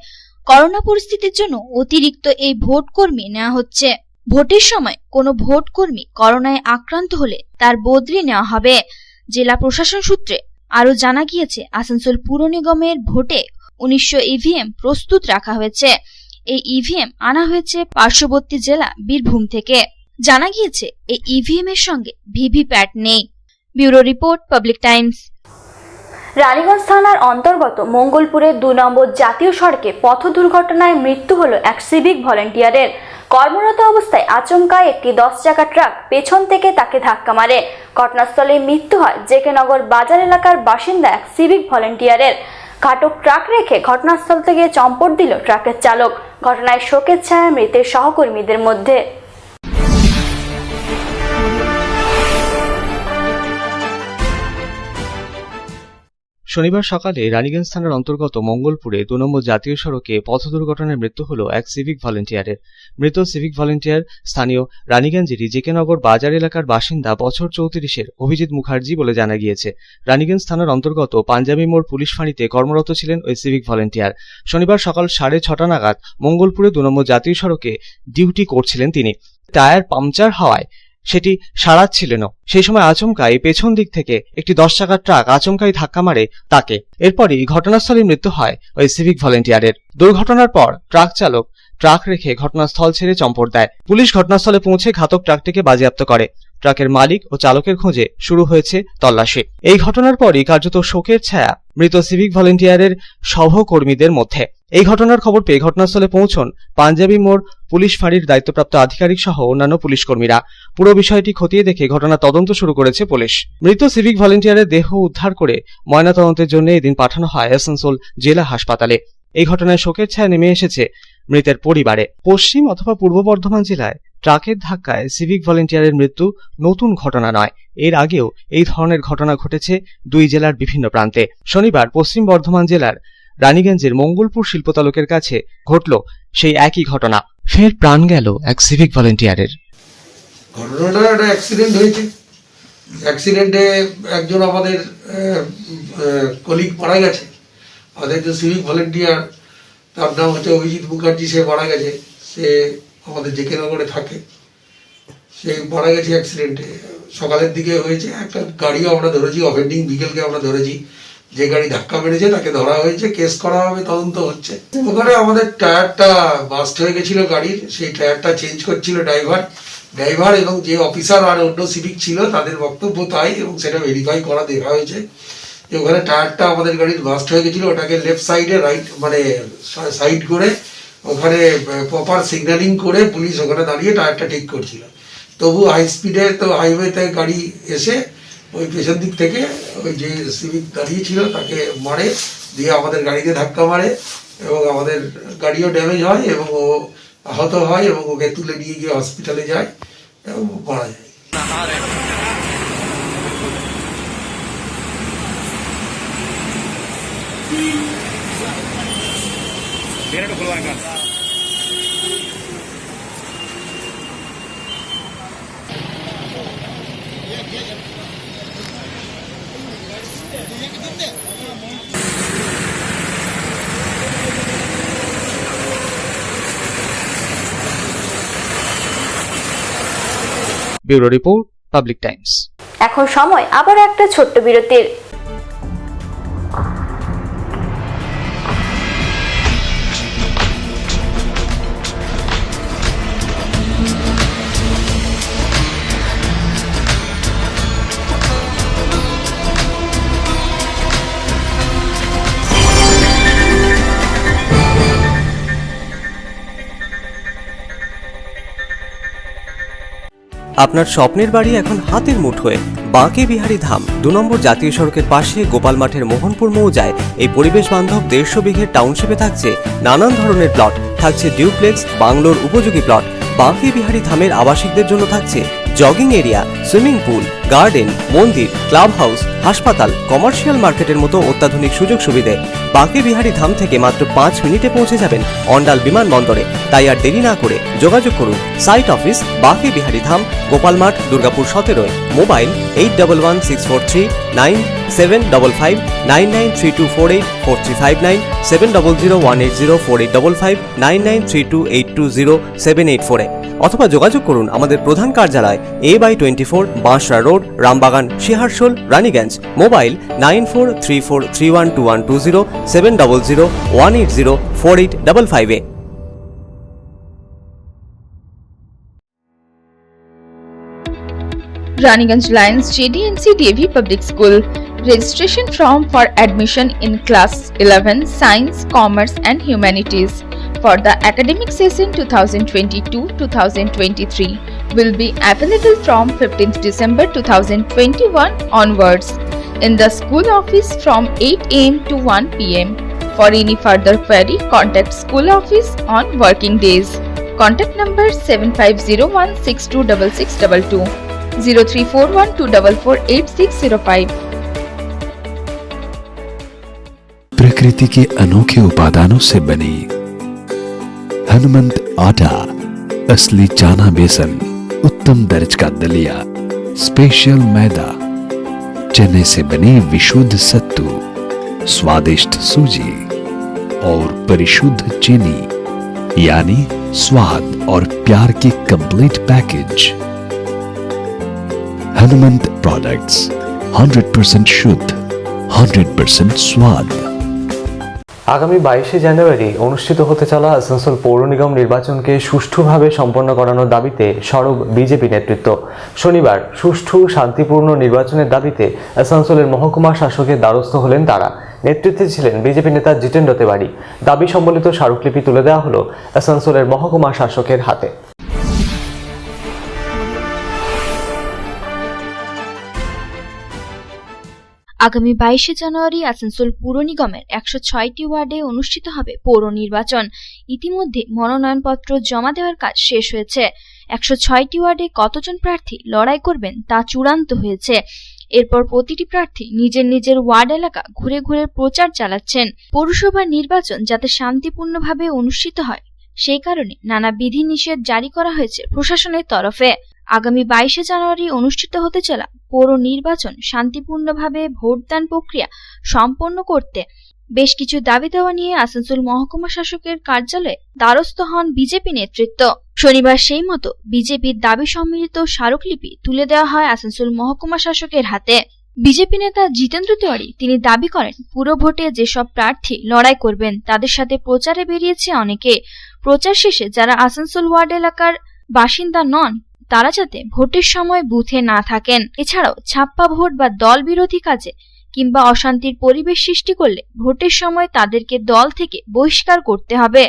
করোনা পরিস্থিতির জন্য অতিরিক্ত এই ভোট কর্মী নেওয়া হচ্ছে। ভোটের সময় কোনো ভোট কর্মী করোনায় আক্রান্ত হলে তার বদলি নেওয়া হবে। জেলা প্রশাসন সূত্রে আরো জানা গিয়েছে, আসানসোল পুর নিগমের ভোটে 1900 ইভিএম প্রস্তুত রাখা হয়েছে। এই ইভিএম আনা হয়েছে পার্শ্ববর্তী জেলা বীরভূম থেকে। জানা গিয়েছে এই ইভিএম এর সঙ্গে ভিভিপ্যাট নেই। Bureau report, public Times. Raniganj থানার অন্তর্গত মঙ্গলপুরে 2 নম্বর জাতীয় সড়কে পথ দুর্ঘটনায় মৃত্যু হলো এক সিভিক ভলেন্টিয়ারের। কর্মরত অবস্থায় আচমকায় একটি 10 চাকা ট্রাক পেছন থেকে তাকে ধাক্কা মারে। ঘটনাস্থলে মৃত্যু হয় জেকেনগর বাজার এলাকার বাসিন্দা এক সিভিক ভলেন্টিয়ারের। ঘাতক ট্রাক রেখে ঘটনাস্থল থেকে চম্পট দিল ট্রাকের চালক। ঘটনায় শোকের ছায়া মৃতের সহকর্মীদের মধ্যে। শনিবার সকালে রানীগঞ্জ থানার অন্তর্গত মঙ্গলপুরে 2 নম্বর জাতীয় সড়কে পথ দুর্ঘটনায় মৃত্যু হল এক সিভিক ভলেন্টিয়ারের। মৃত সিভিক ভলেন্টিয়ার স্থানীয় রানীগঞ্জেরই জেকেনগর বাজার এলাকার বাসিন্দা বছর 34-এর অভিজিৎ মুখার্জি বলে জানা গিয়েছে। রানীগঞ্জ থানার অন্তর্গত পাঞ্জাবি মোড় পুলিশ ফাঁড়িতে কর্মরত ছিলেন ওই সিভিক ভলেন্টিয়ার। শনিবার সকাল 6:30 নাগাদ মঙ্গলপুরে 2 নম্বর জাতীয় সড়কে ডিউটি করছিলেন তিনি। টায়ার পাংচার হওয়ায় সেটি সারাচ্ছিল না। সেই সময় আচমকাই পেছন দিক থেকে একটি 10 চাকার ট্রাক আচমকাই ধাক্কা মারে তাকে। এরপরই ঘটনাস্থলে মৃত্যু হয় ওই সিভিক ভলেন্টিয়ারের। দুর্ঘটনার পর ট্রাক চালক ট্রাক রেখে ঘটনাস্থল ছেড়ে চম্পট দেয়। পুলিশ ঘটনাস্থলে পৌঁছে ঘাতক ট্রাকটিকে বাজেয়াপ্ত করে। ট্রাকের মালিক ও চালকের খোঁজে শুরু হয়েছে তল্লাশি। এই ঘটনার পরই কার্যত শোকের ছায়া মৃত সিভিক ভলেন্টিয়ারের সহকর্মীদের মধ্যে। এই ঘটনার খবর পেয়ে ঘটনাস্থলে পৌঁছন পাঞ্জাবি মোড় পুলিশ ফাঁড়ির দায়িত্বপ্রাপ্ত আধিকারিক সহ অন্যান্য পুলিশ কর্মীরা। পুরো বিষয়টি খতিয়ে দেখে ঘটনা তদন্ত শুরু করেছে পুলিশ। মৃত সিভিক ভলেন্টিয়ারের দেহ উদ্ধার করে ময়নাতদন্তের জন্য এদিন পাঠানো হয় আসানসোল জেলা হাসপাতালে। এই ঘটনায় শোকের ছায়া নেমে এসেছে মৃতের পরিবারে। পশ্চিম অথবা পূর্ব বর্ধমান জেলায় ট্রাকের ধাক্কায় সিভিক ভলেন্টিয়ারের মৃত্যু নতুন ঘটনা নয়। এর আগেও এই ধরনের ঘটনা ঘটেছে 2 জেলার বিভিন্ন প্রান্তে। শনিবার পশ্চিম বর্ধমান জেলার রানীগঞ্জের মঙ্গলপুর শিল্পতালুকের কাছে ঘটল সেই একই ঘটনা। ফের প্রাণ গেল এক সিভিক ভলেন্টিয়ারের। ঘটনাটা একটা অ্যাক্সিডেন্ট হয়েছে। অ্যাক্সিডেন্টে একজন আমাদের কলিগ মারা গেছে। আমাদের যে সিভিক ভলেন্টিয়ার, তার নাম হচ্ছে অভিজিৎ মুখার্জি, সে মারা গেছে। সে আমাদের জেকেনগরে থাকে। সে মারা গেছে অ্যাক্সিডেন্টে। সকালের দিকে হয়েছে। একটা গাড়িও আমরা ধরেছি, অফেন্ডিং ভেহিকেলকে আমরা ধরেছি। যে গাড়ি ধাক্কা মেরেছে তাকে ধরা হয়েছে, কেস করা হবে, তদন্ত হচ্ছে। ওখানে আমাদের টায়ারটা বাস্ট হয়ে গেছিল গাড়ির। সেই টায়ারটা চেঞ্জ করছিল ড্রাইভার এবং যে অফিসার আর অন্য সিভিক ছিল তাদের বক্তব্য তাই, এবং সেটা ভেরিফাই করা দেখা হয়েছে যে ওখানে টায়ারটা আমাদের গাড়ির বাস্ট হয়ে গেছিল। ওটাকে লেফট সাইডে সাইড করে ওখানে প্রপার সিগন্যালিং করে পুলিশ ওখানে দাঁড়িয়ে টায়ারটা ঠিক করছিল। তবু হাই স্পিডে তো হাইওয়েতে গাড়ি এসে ওই পেছন দিক থেকে ওই যে সিভিক দাঁড়িয়ে ছিল তাকে মারে, দিয়ে আমাদের গাড়িতে ধাক্কা মারে এবং আমাদের গাড়িও ড্যামেজ হয় এবং ও আহত হয় এবং ওকে তুলে নিয়ে গিয়ে হসপিটালে যায় এবং মারা যায়। Bureau report, public Times. এখন সময় আবার একটা ছোট্ট বিরতির। আপনার স্বপ্নের বাড়ি এখন হাতের মুঠোয়। বাঁকে বিহারী ধাম 2 নম্বর জাতীয় সড়কের পাশে গোপাল মাঠের মোহনপুর মৌজায় এই পরিবেশ বান্ধব 150 বিঘের টাউনশিপে থাকছে নানান ধরনের প্লট। থাকছে ডিউপ্লেক্স, বাংলোর উপযোগী প্লট। বাঁকে বিহারী ধামের আবাসিকদের জন্য থাকছে jogging area, swimming pool, garden, মন্দির, ক্লাব হাউস, হাসপাতাল, কমার্শিয়াল মার্কেটের মতো অত্যাধুনিক সুযোগ সুবিধে। বাঁকে বিহারী ধাম থেকে মাত্র 5 মিনিটে পৌঁছে যাবেন অন্ডাল বিমানবন্দরে। তাই আর দেরি না করে যোগাযোগ করুন। সাইট অফিস বাঁকে বিহারী ধাম, গোপাল মাঠ, দুর্গাপুর 17। মোবাইল 8116439755 9932484359 7001804855 9932820784 অথবা যোগাযোগ করুন আমাদের প্রধান কার্যালয় A/24 Banshra road, Rambagan, Shiharsol, Raniganj. Mobile 9434312120 7001804855। Raniganj Lions JDNC DAV Public School. Registration form for admission in class 11 Science, Commerce and Humanities for the academic session 2022-2023 will be available from 15th December 2021 onwards in the school office from 8 am to 1 pm. For any further query, contact school office on working days. Contact number 7501626622 0341244860 प्रकृति के अनोखे उपादानों से बनी हनुमंत आटा, असली चाना बेसन, उत्तम दर्ज का दलिया, स्पेशल मैदा, चने से बनी विशुद्ध सत्तू, स्वादिष्ट सूजी और परिशुद्ध चीनी, यानी स्वाद और प्यार की कंप्लीट पैकेज। हनुमंत प्रोडक्ट्स 100% शुद्ध, 100% स्वाद। আগামী 22শে জানুয়ারি অনুষ্ঠিত হতে চলা আসানসোল পৌর নিগম নির্বাচনকে সুষ্ঠুভাবে সম্পন্ন করানোর দাবিতে সরব বিজেপি নেতৃত্ব। শনিবার সুষ্ঠু শান্তিপূর্ণ নির্বাচনের দাবিতে আসানসোলের মহকুমা শাসকের দ্বারস্থ হলেন তারা। নেতৃত্বে ছিলেন বিজেপি নেতা জিতেন্দ্র তেওয়ারি। দাবি সম্বলিত স্মারকলিপি তুলে দেওয়া হলো আসানসোলের মহকুমা শাসকের হাতে। আগামী 22শে জানুয়ারি আসানসোল পুর নিগমের 106টি ওয়ার্ডে অনুষ্ঠিত হবে পৌর নির্বাচন। ইতিমধ্যে মনোনয়নপত্র জমা দেওয়ার কাজ শেষ হয়েছে। 106টি ওয়ার্ডে কতজন প্রার্থী লড়াই করবেন তা চূড়ান্ত হয়েছে। এরপর প্রতিটি প্রার্থী নিজের নিজের ওয়ার্ড এলাকা ঘুরে ঘুরে প্রচার চালাচ্ছেন। পৌরসভা নির্বাচন যাতে শান্তিপূর্ণভাবে অনুষ্ঠিত হয় সেই কারণে নানা বিধিনিষেধ জারি করা হয়েছে প্রশাসনের তরফে। আগামী 22শে জানুয়ারি অনুষ্ঠিত হতে চলা পৌর নির্বাচন শান্তিপূর্ণভাবে ভোটদান প্রক্রিয়া সম্পন্ন করতে বেশ কিছু দাবি দেওয়া নিয়ে আসানসোল মহকুমা শাসকের কার্যালয়ে দ্বারস্থ হন বিজেপি নেতৃত্ব। শনিবার সেই মতো বিজেপির দাবি সম্মিলিত স্মারকলিপি তুলে দেওয়া হয় আসানসোল মহকুমা শাসকের হাতে। বিজেপি নেতা জিতেন্দ্র তেওয়ারি তিনি দাবি করেন, পুরো ভোটে যেসব প্রার্থী লড়াই করবেন তাদের সাথে প্রচারে বেরিয়েছে অনেকে। প্রচার শেষে যারা আসানসোল ওয়ার্ড এলাকার বাসিন্দা নন তারা যাতে ভোটের সময় বুথে না থাকেন। এছাড়াও ছাপ্পা ভোট বা দল বিরোধী কাজে কিংবা অশান্তির পরিবেশ সৃষ্টি করলে ভোটের সময় তাদেরকে দল থেকে বহিষ্কার করতে হবে।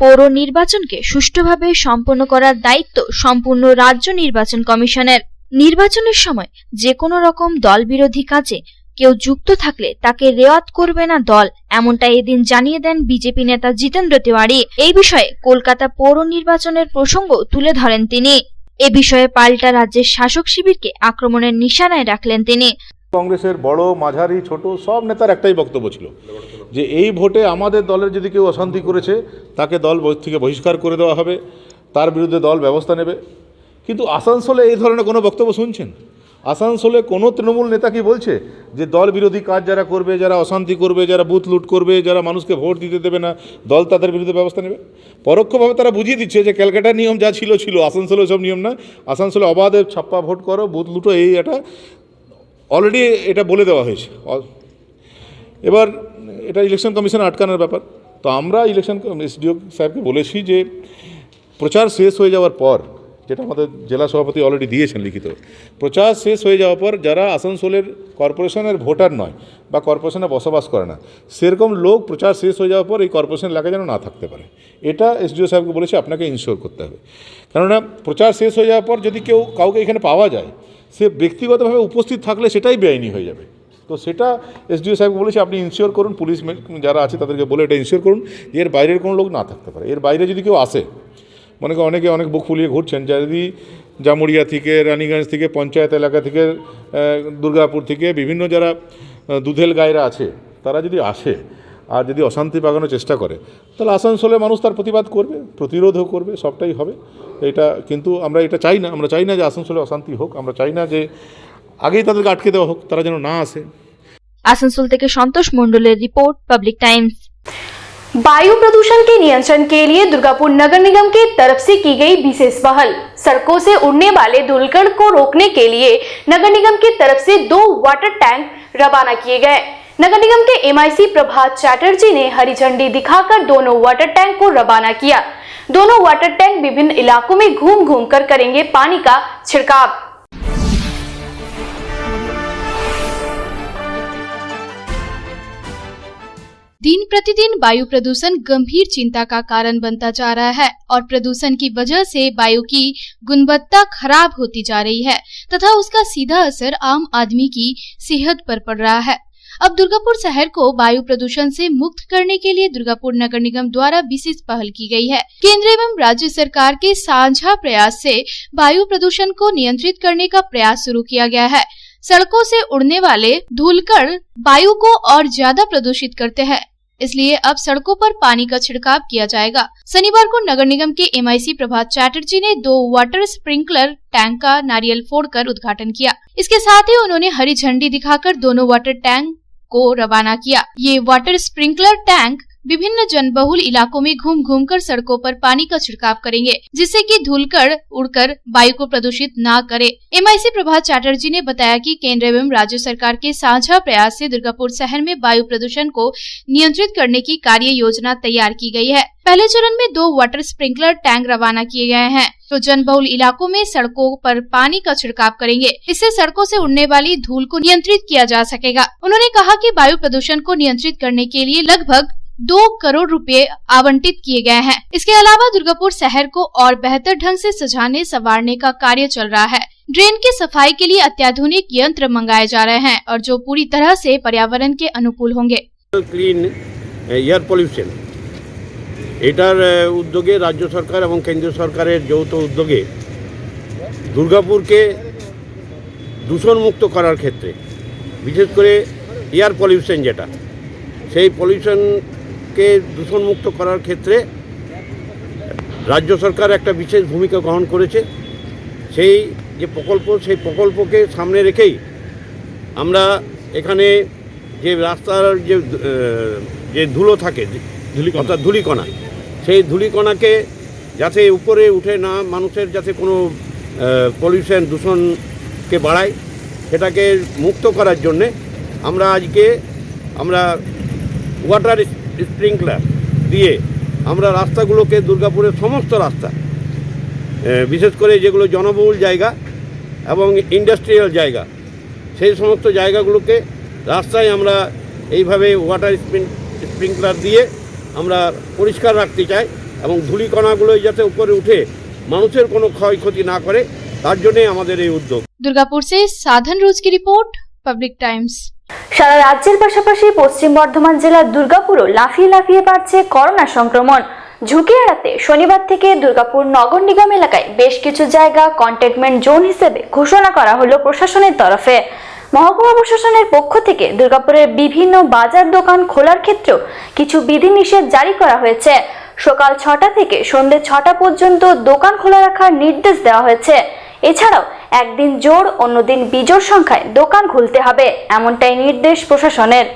পৌর নির্বাচনকে সুষ্ঠুভাবে সম্পন্ন করার দায়িত্ব সম্পূর্ণ রাজ্য নির্বাচন কমিশনের। নির্বাচনের সময় যে কোনো রকম দল বিরোধী কাজে কেউ যুক্ত থাকলে তাকে রেওয়াত করবে না দল, এমনটা এদিন জানিয়ে দেন বিজেপি নেতা জিতেন্দ্র তেওয়ারি। এই বিষয়ে কলকাতা পৌর নির্বাচনের প্রসঙ্গ তুলে ধরেন তিনি। এ বিষয়ে পাল্টা রাজ্যের শাসক শিবিরকে আক্রমণের নিশানায় রাখলেন তিনি। কংগ্রেসের বড়, মাঝারি, ছোট সব নেতার একটাই বক্তব্য ছিল যে এই ভোটে আমাদের দলের যদি কেউ অশান্তি করেছে তাকে দল থেকে বহিষ্কার করে দেওয়া হবে, তার বিরুদ্ধে দল ব্যবস্থা নেবে। কিন্তু আসানসোলে এই ধরনের কোনো বক্তব্য শুনছেন? আসানসোলে কোনো তৃণমূল নেতা কি বলছে যে দল বিরোধী কাজ যারা করবে, যারা অশান্তি করবে, যারা বুথ লুট করবে, যারা মানুষকে ভোট দিতে দেবে না, দল তাদের বিরুদ্ধে ব্যবস্থা নেবে? পরোক্ষভাবে তারা বুঝিয়ে দিচ্ছে যে ক্যালকাটার নিয়ম যা ছিল ছিল, আসানসোলে সব নিয়ম না। আসানসোলে অবাধে ছাপ্পা ভোট করো, বুথ লুটো, এই এটা অলরেডি এটা বলে দেওয়া হয়েছে। এবার এটা ইলেকশন কমিশন আটকানোর ব্যাপার। তো আমরা ইলেকশন এসডিও সাহেবকে বলেছি যে প্রচার শেষ হয়ে যাওয়ার পর, যেটা আমাদের জেলা সভাপতি অলরেডি দিয়েছেন লিখিত, প্রচার শেষ হয়ে যাওয়ার পর যারা আসানসোলের কর্পোরেশনের ভোটার নয় বা কর্পোরেশনে বসবাস করে না সেরকম লোক প্রচার শেষ হয়ে যাওয়ার পর এই কর্পোরেশন এলাকায় যেন না থাকতে পারে, এটা এসডিও সাহেবকে বলেছে আপনাকে ইনশিওর করতে হবে। কেননা প্রচার শেষ হয়ে যাওয়ার পর যদি কাউকে এখানে পাওয়া যায়, সে ব্যক্তিগতভাবে উপস্থিত থাকলে সেটাই বেআইনি হয়ে যাবে। তো সেটা এসডিও সাহেবকে বলেছে আপনি ইনশিওর করুন, পুলিশ যারা আছে তাদেরকে বলে এটা ইনশিওর করুন যে এর বাইরের কোনো লোক না থাকতে পারে। এর বাইরে যদি কেউ আসে, মনে করেন অনেকে অনেক বুক ফুলিয়ে ঘুরছেন, যদি জামুরিয়া থেকে, রানীগঞ্জ থেকে, পঞ্চায়েত এলাকা থেকে, দুর্গাপুর থেকে বিভিন্ন যারা দুধেল গায়েরা আছে তারা যদি আসে আর যদি অশান্তি পাকানোর চেষ্টা করে তাহলে আসানসোলের মানুষ তার প্রতিবাদ করবে, প্রতিরোধও করবে, সবটাই হবে। এটা কিন্তু আমরা এটা চাই না, আমরা চাই না যে আসানসোলে অশান্তি হোক, আমরা চাই না যে আগেই তাদেরকে আটকে দেওয়া হোক, তারা যেন না আসে। आसनसोल থেকে संतोष मंडलेर रिपोर्ट, पब्लिक टाइम्स। वायु प्रदूषण के नियंत्रण के लिए दुर्गापुर नगर निगम की तरफ से की गई विशेष पहल। सड़कों से उड़ने वाले धूलकण को रोकने के लिए नगर निगम की तरफ से 2 वाटर टैंक रवाना किए गए। नगर निगम के MIC प्रभात चैटर्जी ने हरी झंडी दिखाकर दोनों वाटर टैंक को रवाना किया। दोनों वाटर टैंक विभिन्न इलाकों में घूम घूम कर करेंगे पानी का छिड़काव। दिन प्रतिदिन वायु प्रदूषण गंभीर चिंता का कारण बनता जा रहा है और प्रदूषण की वजह से वायु की गुणवत्ता खराब होती जा रही है तथा उसका सीधा असर आम आदमी की सेहत पर पड़ रहा है। अब दुर्गापुर शहर को वायु प्रदूषण से मुक्त करने के लिए दुर्गापुर नगर निगम द्वारा विशेष पहल की गई है। केंद्र एवं राज्य सरकार के साझा प्रयास से वायु प्रदूषण को नियंत्रित करने का प्रयास शुरू किया गया है। सड़कों से उड़ने वाले धूलकण वायु को और ज्यादा प्रदूषित करते हैं, इसलिए अब सड़कों पर पानी का छिड़काव किया जाएगा। शनिवार को नगर निगम के MIC प्रभात चैटर्जी ने 2 वाटर स्प्रिंकलर टैंक का नारियल फोड़कर उद्घाटन किया। इसके साथ ही उन्होंने हरी झंडी दिखाकर दोनों वाटर टैंक को रवाना किया। ये वाटर स्प्रिंकलर टैंक विभिन्न जनबहुल इलाकों में घूम घूम कर सड़कों पर पानी का छिड़काव करेंगे, जिससे कि धूलकण उड़कर वायु को प्रदूषित न करे। MIC प्रभात चैटर्जी ने बताया कि केंद्र एवं राज्य सरकार के साझा प्रयास से दुर्गापुर शहर में वायु प्रदूषण को नियंत्रित करने की कार्य योजना तैयार की गई है। पहले चरण में 2 वाटर स्प्रिंकलर टैंक रवाना किए गए हैं, तो जनबहुल इलाकों में सड़कों पर पानी का छिड़काव करेंगे। इससे सड़कों से उड़ने वाली धूल को नियंत्रित किया जा सकेगा। उन्होंने कहा कि वायु प्रदूषण को नियंत्रित करने के लिए लगभग 2 करोड़ रुपए आवंटित किए गए हैं। इसके अलावा दुर्गापुर शहर को और बेहतर ढंग से सजाने संवारने का कार्य चल रहा है। ड्रेन की सफाई के लिए अत्याधुनिक यंत्र मंगाए जा रहे हैं और जो पूरी तरह से पर्यावरण के अनुकूल होंगे। क्लीन एयर पल्यूशन এটার উদ্যোগে রাজ্য সরকার এবং কেন্দ্রীয় সরকারের যৌথ উদ্যোগে দুর্গাপুরকে দূষণমুক্ত করার ক্ষেত্রে বিশেষ করে এয়ার পলিউশন যেটা সেই পলিউশনকে দূষণমুক্ত করার ক্ষেত্রে রাজ্য সরকার একটা বিশেষ ভূমিকা গ্রহণ করেছে। সেই যে প্রকল্প সেই প্রকল্পকে সামনে রেখেই আমরা এখানে যে রাস্তার যে ধুলো থাকে অর্থাৎ ধূলিকণা সেই ধূলিকণাকে যাতে উপরে উঠে না মানুষের যাতে কোনো পলিউশন দূষণকে বাড়ায় সেটাকে মুক্ত করার জন্যে আমরা আজকে ওয়াটার স্প্রিংকলার দিয়ে আমরা রাস্তাগুলোকে দুর্গাপুরের সমস্ত রাস্তা বিশেষ করে যেগুলো জনবহুল জায়গা এবং ইন্ডাস্ট্রিয়াল জায়গা সেই সমস্ত জায়গাগুলোকে রাস্তায় আমরা এইভাবে ওয়াটার স্প্রিংকলার দিয়ে আমরা পরিষ্কার রাখতে চাই এবং ধূলিকণাগুলো যাতে উপরে উঠে মানুষের কোনো ক্ষয়ক্ষতি না করে তার জন্য আমাদের এই উদ্যোগ। দুর্গাপুর से साधन रोज की रिपोर्ट, पब्लिक टाइम्स। সারা রাজ্যের পাশাপাশি পশ্চিম বর্ধমান জেলার দুর্গাপুরও লাফিয়ে লাফিয়ে বাড়ছে করোনা সংক্রমণ। ঝুঁকি এড়াতে শনিবার থেকে দুর্গাপুর নগর নিগম এলাকায় বেশ কিছু জায়গা কন্টেইনমেন্ট জোন হিসেবে ঘোষণা করা হলো প্রশাসনের তরফে। মহকুমা প্রশাসনের পক্ষ থেকে দুর্গাপুরের বিভিন্ন বাজার দোকান খোলার ক্ষেত্রেও কিছু বিধিনিষেধ জারি করা হয়েছে। সকাল 6টা থেকে সন্ধ্যে 6টা পর্যন্ত দোকান খোলা রাখার নির্দেশ দেওয়া হয়েছে। এছাড়াও একদিন জোড় অন্যদিন বিজোড় সংখ্যায় দোকান খুলতে হবে, এমনটাই নির্দেশ প্রশাসনের।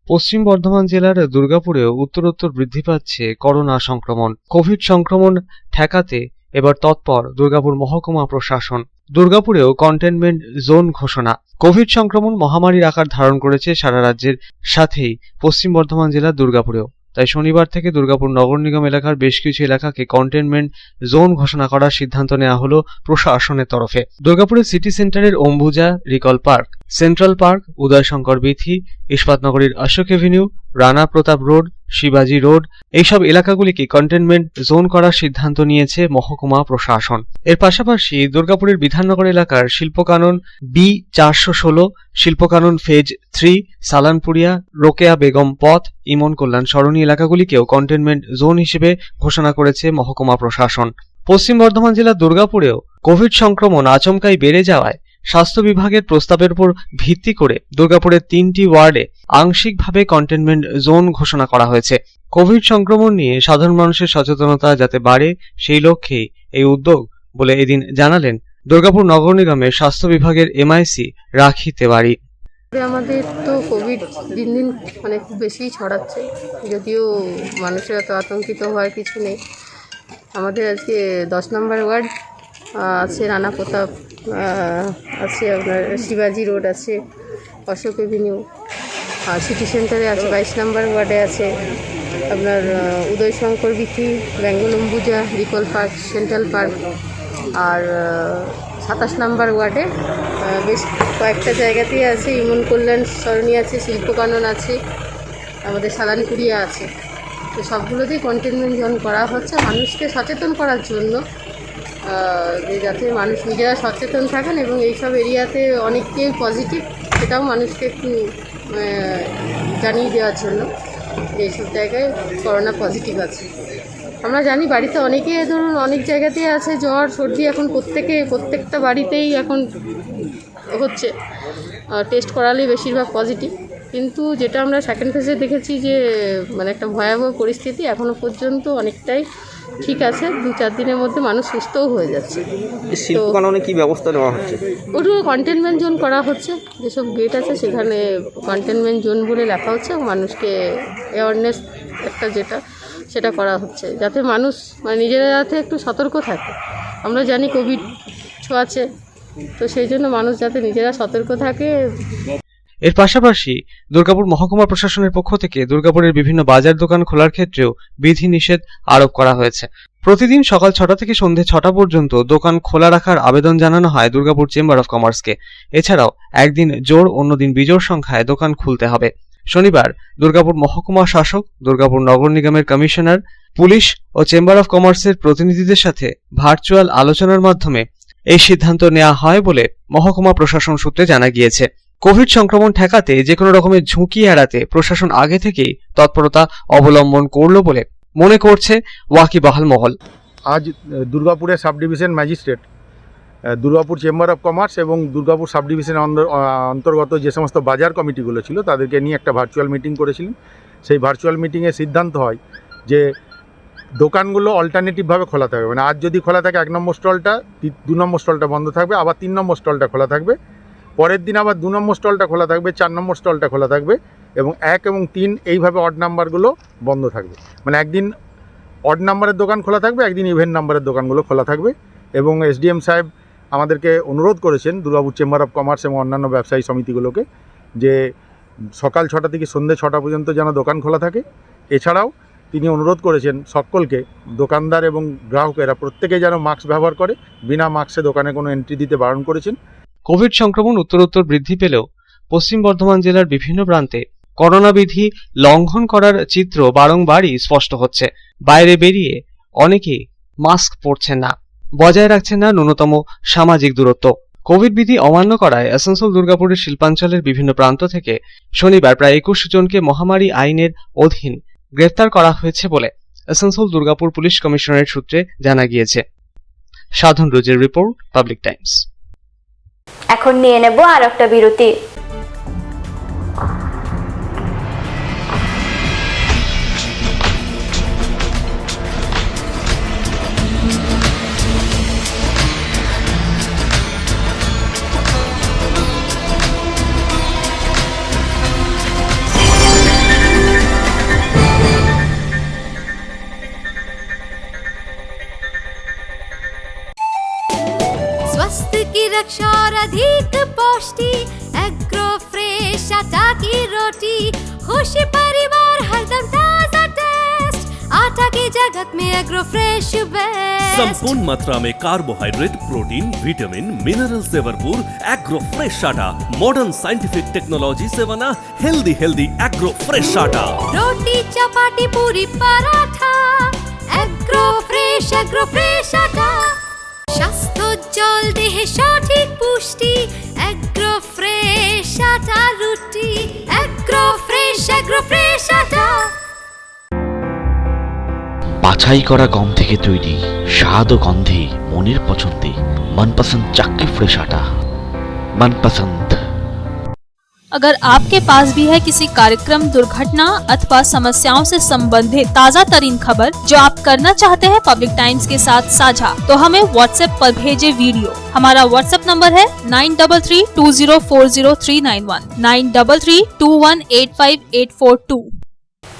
পশ্চিম বর্ধমান জেলার দুর্গাপুরেও উত্তরোত্তর বৃদ্ধি পাচ্ছে করোনা সংক্রমণ। কোভিড সংক্রমণ ঠেকাতে এবার তৎপর দুর্গাপুর মহকুমা প্রশাসন। দুর্গাপুরেও কন্টেনমেন্ট জোন ঘোষণা। কোভিড সংক্রমণ মহামারীর আকার ধারণ করেছে সারা রাজ্যের সাথেই পশ্চিম বর্ধমান জেলার দুর্গাপুরেও। তাই শনিবার থেকে দুর্গাপুর নগর নিগম এলাকার বেশ কিছু এলাকাকে কন্টেনমেন্ট জোন ঘোষণা করার সিদ্ধান্ত নেওয়া হলো প্রশাসনের তরফে। দুর্গাপুরের সিটি সেন্টারের অম্বুজা, রিকল park, central park, Udayshankar Bithi, ইস্পাতনগরীর অশোক এভিনিউ, রানা প্রতাপ রোড, শিবাজি রোড এইসব এলাকাগুলিকে কন্টেনমেন্ট জোন করার সিদ্ধান্ত নিয়েছে মহকুমা প্রশাসন। এর পাশাপাশি দুর্গাপুরের বিধাননগর এলাকার শিল্পকানন B416, শিল্পকানন ফেজ 3, সালানপুরিয়া, রোকেয়া বেগম পথ, ইমন কল্যাণ সরণি এলাকাগুলিকেও কন্টেনমেন্ট জোন হিসেবে ঘোষণা করেছে মহকুমা প্রশাসন। পশ্চিম বর্ধমান জেলার দুর্গাপুরেও কোভিড সংক্রমণ আচমকাই বেড়ে যাওয়ায় স্বাস্থ্য বিভাগের প্রস্তাবের উপর ভিত্তি করে দুর্গাপুরের 3টি ওয়ার্ডে আংশিকভাবে কন্টেনমেন্ট জোন ঘোষণা করা হয়েছে। কোভিড সংক্রমণ নিয়ে সাধারণ মানুষের সচেতনতা যাতে বাড়ে সেই লক্ষ্যেই এই উদ্যোগ বলে এদিন জানালেন দুর্গাপুর নগর নিগমের স্বাস্থ্য বিভাগের MIC রাখি তেওয়ারি। আমাদের তো কোভিড দিন দিন মানে খুব বেশি ছড়াচ্ছে, যদিও মানুষের এত আতঙ্কিত হওয়ার কিছু নেই। আমাদের আজকে 10 নম্বর ওয়ার্ড আছে, রানা প্রতাপ আছে, আপনার শিবাজি রোড আছে, অশোক এভিনিউ, আর সিটি সেন্টারে আছে 22 নম্বর ওয়ার্ডে আছে আপনার উদয়শঙ্কর বিথি, বেঙ্গল অম্বুজা, রিকল পার্ক, সেন্ট্রাল পার্ক, আর 27 নম্বর ওয়ার্ডে বেশ কয়েকটা জায়গাতেই আছে, ইমন কল্যাণ সরণি আছে, শিল্পকানন আছে, আমাদের সালানপুরিয়া আছে। তো সবগুলোতেই কন্টেনমেন্ট জোন করা হচ্ছে মানুষকে সচেতন করার জন্য, যাতে মানুষ নিজেরা সচেতন থাকেন এবং এইসব এরিয়াতে অনেকেই পজিটিভ, সেটাও মানুষকে একটু জানিয়ে দেওয়ার জন্য যে এইসব জায়গায় করোনা পজিটিভ আছে। আমরা জানি বাড়িতে অনেকে ধরুন অনেক জায়গাতেই আছে জ্বর সর্দি, এখন প্রত্যেকটা বাড়িতেই এখন হচ্ছে, টেস্ট করালেই বেশিরভাগ পজিটিভ। কিন্তু যেটা আমরা সেকেন্ড ফেজে দেখেছি যে মানে একটা ভয়াবহ পরিস্থিতি, এখনও পর্যন্ত অনেকটাই ঠিক আছে, 2-4 দিনের মধ্যে মানুষ সুস্থও হয়ে যাচ্ছে। শিল্পকাননে কি ব্যবস্থা নেওয়া হচ্ছে? ওগুলো কন্টেনমেন্ট জোন করা হচ্ছে, যেসব গেট আছে সেখানে কন্টেনমেন্ট জোন বলে লেখা হচ্ছে, মানুষকে অ্যাওয়ারনেস একটা সেটা করা হচ্ছে, যাতে মানুষ মানে নিজেরা যাতে একটু সতর্ক থাকে। আমরা জানি কোভিড ছোঁয়াছে, তো সেই জন্য মানুষ যাতে নিজেরা সতর্ক থাকে। এর পাশাপাশি দুর্গাপুর মহকুমা প্রশাসনের পক্ষ থেকে দুর্গাপুরের বিভিন্ন বাজার দোকান খোলার ক্ষেত্রেও বিধিনিষেধ আরোপ করা হয়েছে। প্রতিদিন সকাল 6টা থেকে সন্ধ্যে 6টা পর্যন্ত দোকান খোলা রাখার আবেদন জানানো হয় দুর্গাপুর চেম্বার অফ কমার্সকে। এছাড়াও একদিন জোড় অন্যদিন বিজোড় সংখ্যায় দোকান খুলতে হবে। শনিবার দুর্গাপুর মহকুমা শাসক, দুর্গাপুর নগর নিগমের কমিশনার, পুলিশ ও চেম্বার অফ কমার্সের প্রতিনিধিদের সাথে ভার্চুয়াল আলোচনার মাধ্যমে এই সিদ্ধান্ত নেওয়া হয় বলে মহকুমা প্রশাসন সূত্রে জানা গিয়েছে। কোভিড সংক্রমণ ঠেকাতে যে কোনো রকমের ঝুঁকি এড়াতে প্রশাসন আগে থেকেই তৎপরতা অবলম্বন করলো বলে মনে করছে ওয়াকিবহাল মহল। আজ দুর্গাপুরের sub division magistrate, Durgapur chamber of commerce এবং দুর্গাপুর সাব ডিভিশনের অন্তর্গত যে সমস্ত বাজার কমিটিগুলো ছিল তাদেরকে নিয়ে একটা ভার্চুয়াল মিটিং করেছিলেন। সেই ভার্চুয়াল মিটিংয়ে সিদ্ধান্ত হয় যে দোকানগুলো অল্টারনেটিভভাবে খোলা থাকবে, মানে আজ যদি খোলা থাকে 1 নম্বর স্টলটা, 2 নম্বর স্টলটা বন্ধ থাকবে, আবার 3 নম্বর স্টলটা খোলা থাকবে, পরের দিন আবার 2 নম্বর স্টলটা খোলা থাকবে, 4 নম্বর স্টলটা খোলা থাকবে এবং 1 এবং 3 এইভাবে অড নাম্বারগুলো বন্ধ থাকবে। মানে একদিন অড নাম্বারের দোকান খোলা থাকবে, একদিন ইভেন নাম্বারের দোকানগুলো খোলা থাকবে। এবং SDM সাহেব আমাদেরকে অনুরোধ করেছেন দুর্গাপুর চেম্বার অফ কমার্স এবং অন্যান্য ব্যবসায়ী সমিতিগুলোকে যে সকাল 6টা থেকে সন্ধ্যে 6টা পর্যন্ত যেন দোকান খোলা থাকে। এছাড়াও তিনি অনুরোধ করেছেন সকলকে, দোকানদার এবং গ্রাহকেরা প্রত্যেকে যেন মাস্ক ব্যবহার করে, বিনা মাস্কে দোকানে কোনো এন্ট্রি দিতে বারণ করেছেন। কোভিড সংক্রমণ উত্তরোত্তর বৃদ্ধি পেলেও পশ্চিম বর্ধমান জেলার বিভিন্ন প্রান্তে করোনা বিধি লঙ্ঘন করার চিত্র বারংবারই স্পষ্ট হচ্ছে। বাইরে বেরিয়ে অনেকেই মাস্ক পরছেন না, বজায় রাখছেন না ন্যূনতম সামাজিক দূরত্ব। কোভিড বিধি অমান্য করায় আসানসোল দুর্গাপুরের শিল্পাঞ্চলের বিভিন্ন প্রান্ত থেকে শনিবার প্রায় 21 জনকে মহামারী আইনের অধীন গ্রেফতার করা হয়েছে বলে আসানসোল দুর্গাপুর পুলিশ কমিশনারেট সূত্রে জানা গিয়েছে। সাধন রোজের রিপোর্ট, পাবলিক টাইমস। এখন নিয়ে নেব আর একটা বিরতি। स्वास्थ्य की रक्षा और अधिक पौष्टि, एग्रो फ्रेश आटा की रोटी, खुशी परिवार हरदम ताजा टेस्ट, 8 आटा की जगत में एग्रो फ्रेश बेस्ट। संपूर्ण मात्रा में कार्बोहाइड्रेट, प्रोटीन, विटामिन, मिनरल से भरपूर एग्रो फ्रेश आटा मॉडर्न साइंटिफिक टेक्नोलॉजी से बना हेल्दी एग्रो फ्रेश आटा। रोटी चपाटी पूरी पराठा एग्रो फ्रेश आटा। স্বাস্থ্যোজ্জ্বল দেহে সঠিক পুষ্টি এগ্রো ফ্রেশ আটা রুটি এগ্রো ফ্রেশ আটা। বাছাই করা গম থেকে তৈরি স্বাদ ও গন্ধে মনের পছন্দে मनपसंद चक्की फ्रेश आटा मनपसंद। अगर आपके पास भी है किसी कार्यक्रम, दुर्घटना अथवा समस्याओं से संबंधित ताज़ा तरीन खबर जो आप करना चाहते हैं पब्लिक टाइम्स के साथ साझा, तो हमें व्हाट्सएप पर भेजे वीडियो। हमारा व्हाट्सएप नंबर है 9332040391 9332185842।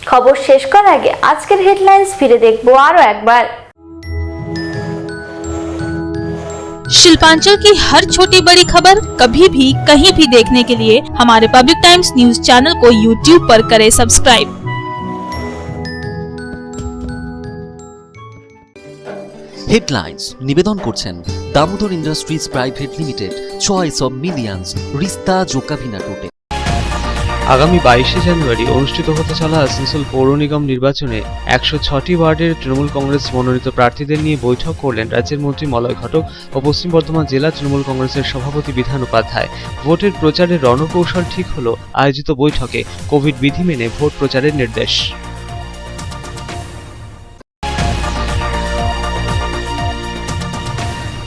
খবর শেষ করার আগে আজকের হেডলাইন্স ফিরে দেখবো আরো একবার। शिल्पांचल की हर छोटी बड़ी खबर कभी भी कहीं भी देखने के लिए हमारे पब्लिक टाइम्स न्यूज चैनल को YouTube पर करें सब्सक्राइब। হেডলাইন্স নিবেদন করছেন Damodar industries private limited, choice of millions, রিস্তা জোকাভিনা টোটে। আগামী 22শে জানুয়ারি অনুষ্ঠিত হতে চলা আসানসোল পৌর নিগম নির্বাচনে 106টি ওয়ার্ডের তৃণমূল কংগ্রেস মনোনীত প্রার্থীদের নিয়ে বৈঠক করলেন রাজ্যের মন্ত্রী মলয় ঘটক ও পশ্চিম বর্ধমান জেলা তৃণমূল কংগ্রেসের সভাপতি বিধান উপাধ্যায়। ভোটের প্রচারের রণকৌশল ঠিক হলো আয়োজিত বৈঠকে কোভিড বিধি মেনে ভোট প্রচারের নির্দেশ।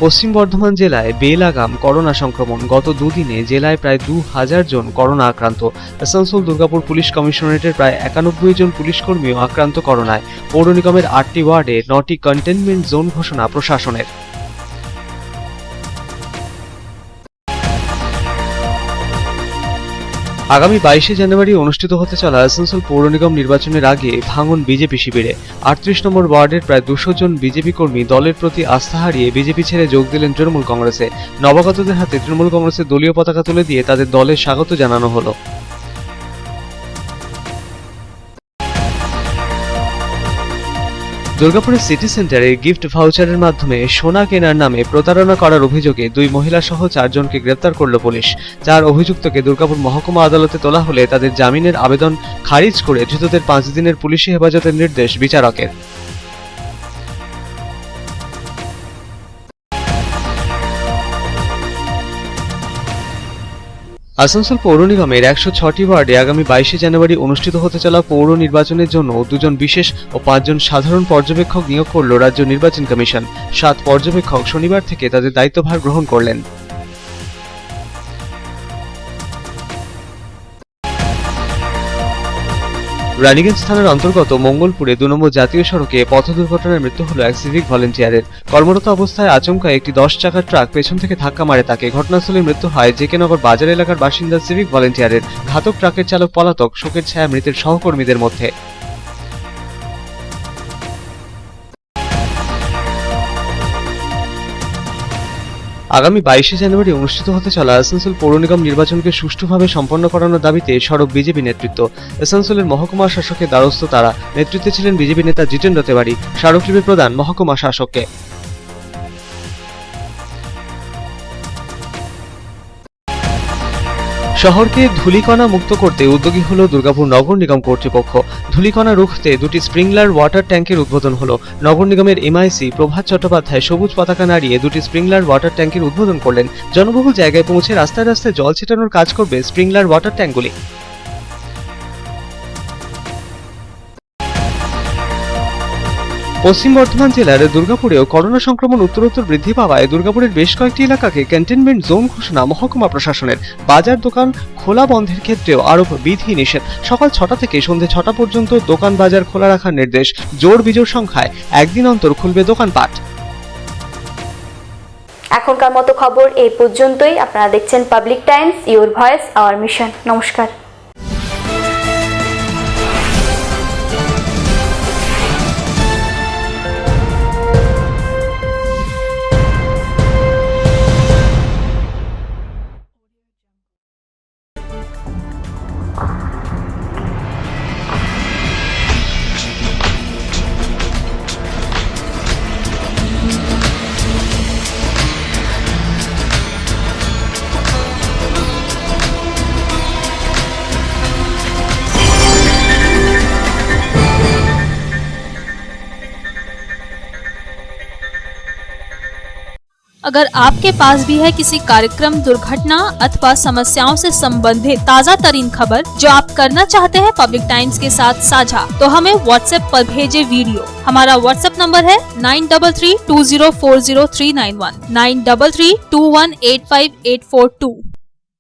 পশ্চিম বর্ধমান জেলায় বেলাগাম করোনা সংক্রমণ, গত দুদিনে জেলায় প্রায় 2000 জন করোনা আক্রান্ত। আসানসোল দুর্গাপুর পুলিশ কমিশনারেটের প্রায় 91 জন পুলিশকর্মীও আক্রান্ত করোনায়। পৌর নিগমের 8টি ওয়ার্ডে 9টি কন্টেনমেন্ট জোন ঘোষণা প্রশাসনের। আগামী 22শে জানুয়ারি অনুষ্ঠিত হতে চলা আসানসোল পৌর নিগম নির্বাচনের আগে ভাঙন বিজেপি শিবিরে। 38 নম্বর ওয়ার্ডের প্রায় 200 জন বিজেপি কর্মী দলের প্রতি আস্থা হারিয়ে বিজেপি ছেড়ে যোগ দিলেন তৃণমূল কংগ্রেসে। নবাগতদের হাতে তৃণমূল কংগ্রেসের দলীয় পতাকা তুলে দিয়ে তাদের দলে স্বাগত জানানো হলো। দুর্গাপুরের সিটি সেন্টারে গিফট ভাউচারের মাধ্যমে সোনা কেনার নামে প্রতারণা করার অভিযোগে 2 মহিলা সহ 4 জনকে গ্রেপ্তার করল পুলিশ। 4 অভিযুক্তকে দুর্গাপুর মহকুমা আদালতে তোলা হলে তাদের জামিনের আবেদন খারিজ করে ধৃতদের 5 দিনের পুলিশি হেফাজতের নির্দেশ বিচারকের। আসানসোল পৌর নিগমের 106টি ওয়ার্ডে আগামী 22শে জানুয়ারি অনুষ্ঠিত হতে চলা পৌর নির্বাচনের জন্য 2 জন বিশেষ ও 5 জন সাধারণ পর্যবেক্ষক নিয়োগ করল রাজ্য নির্বাচন কমিশন। 7 পর্যবেক্ষক শনিবার থেকে তাদের দায়িত্বভার গ্রহণ করলেন। রানীগঞ্জ থানার অন্তর্গত মঙ্গলপুরে 2 নম্বর জাতীয় সড়কে পথ দুর্ঘটনায় মৃত্যু হলো এক সিভিক ভলেন্টিয়ারের। কর্মরত অবস্থায় আচমকা একটি 10 চাকার ট্রাক পেছন থেকে ধাক্কা মারে তাকে। ঘটনাস্থলে মৃত্যু হয় জেকে নগর বাজার এলাকার বাসিন্দা সিভিক ভলেন্টিয়ারের। ঘাতক ট্রাকের চালক পলাতক, শোকের ছায়া মৃতের সহকর্মীদের মধ্যে। আগামী 22শে জানুয়ারি অনুষ্ঠিত হতে চলা আসানসোল পৌর নিগম নির্বাচনকে সুষ্ঠুভাবে সম্পন্ন করানোর দাবিতে সরব বিজেপি নেতৃত্ব। আসানসোলের মহকুমা শাসকের দ্বারস্থ তারা। নেতৃত্বে ছিলেন বিজেপি নেতা জিতেন্দ্র তেওয়ারি। স্মারকলিপি প্রদান মহকুমা শাসককে। শহরকে ধূলিকণা মুক্ত করতে উদ্যোগী হলো দুর্গাপুর নগর নিগম কর্তৃপক্ষ। ধূলিকণা রুখতে 2টি স্প্রিংলার ওয়াটার ট্যাঙ্কের উদ্বোধন হলো। নগর নিগমের এমআইসি প্রভাত চট্টোপাধ্যায় সবুজ পতাকা নাড়িয়ে 2টি স্প্রিংলার ওয়াটার ট্যাঙ্কের উদ্বোধন করলেন। জনবহুল জায়গায় পৌঁছে রাস্তায় রাস্তায় জল ছেটানোর কাজ করবে স্প্রিংলার ওয়াটার ট্যাঙ্কগুলি। পশ্চিম বর্ধমান জেলার দুর্গাপুরেও করোনা সংক্রমণ উত্তরোত্তর বৃদ্ধি পাওয়ায় দুর্গাপুরের বেশ কয়েকটি এলাকাকে কন্টেনমেন্ট জোন ঘোষণা মহকুমা প্রশাসনের। বাজার দোকান খোলা বন্ধের ক্ষেত্রেও আরোপ বিধি নিষেধ। সকাল 6টা থেকে সন্ধ্যে 6টা পর্যন্ত দোকান বাজার খোলা রাখার নির্দেশ। জোড় বিজোড় সংখ্যায় একদিন অন্তর খুলবে দোকানপাট। এখনকার মতো খবর এই পর্যন্তই। আপনারা দেখছেন public Times, your voice hour mission. নমস্কার। अगर आपके पास भी है किसी कार्यक्रम, दुर्घटना अथवा समस्याओं से संबंधित ताज़ा तरीन खबर जो आप करना चाहते हैं पब्लिक टाइम्स के साथ साझा, तो हमें व्हाट्सएप पर भेजे वीडियो। हमारा व्हाट्सएप नंबर है 9332040391 9332185842।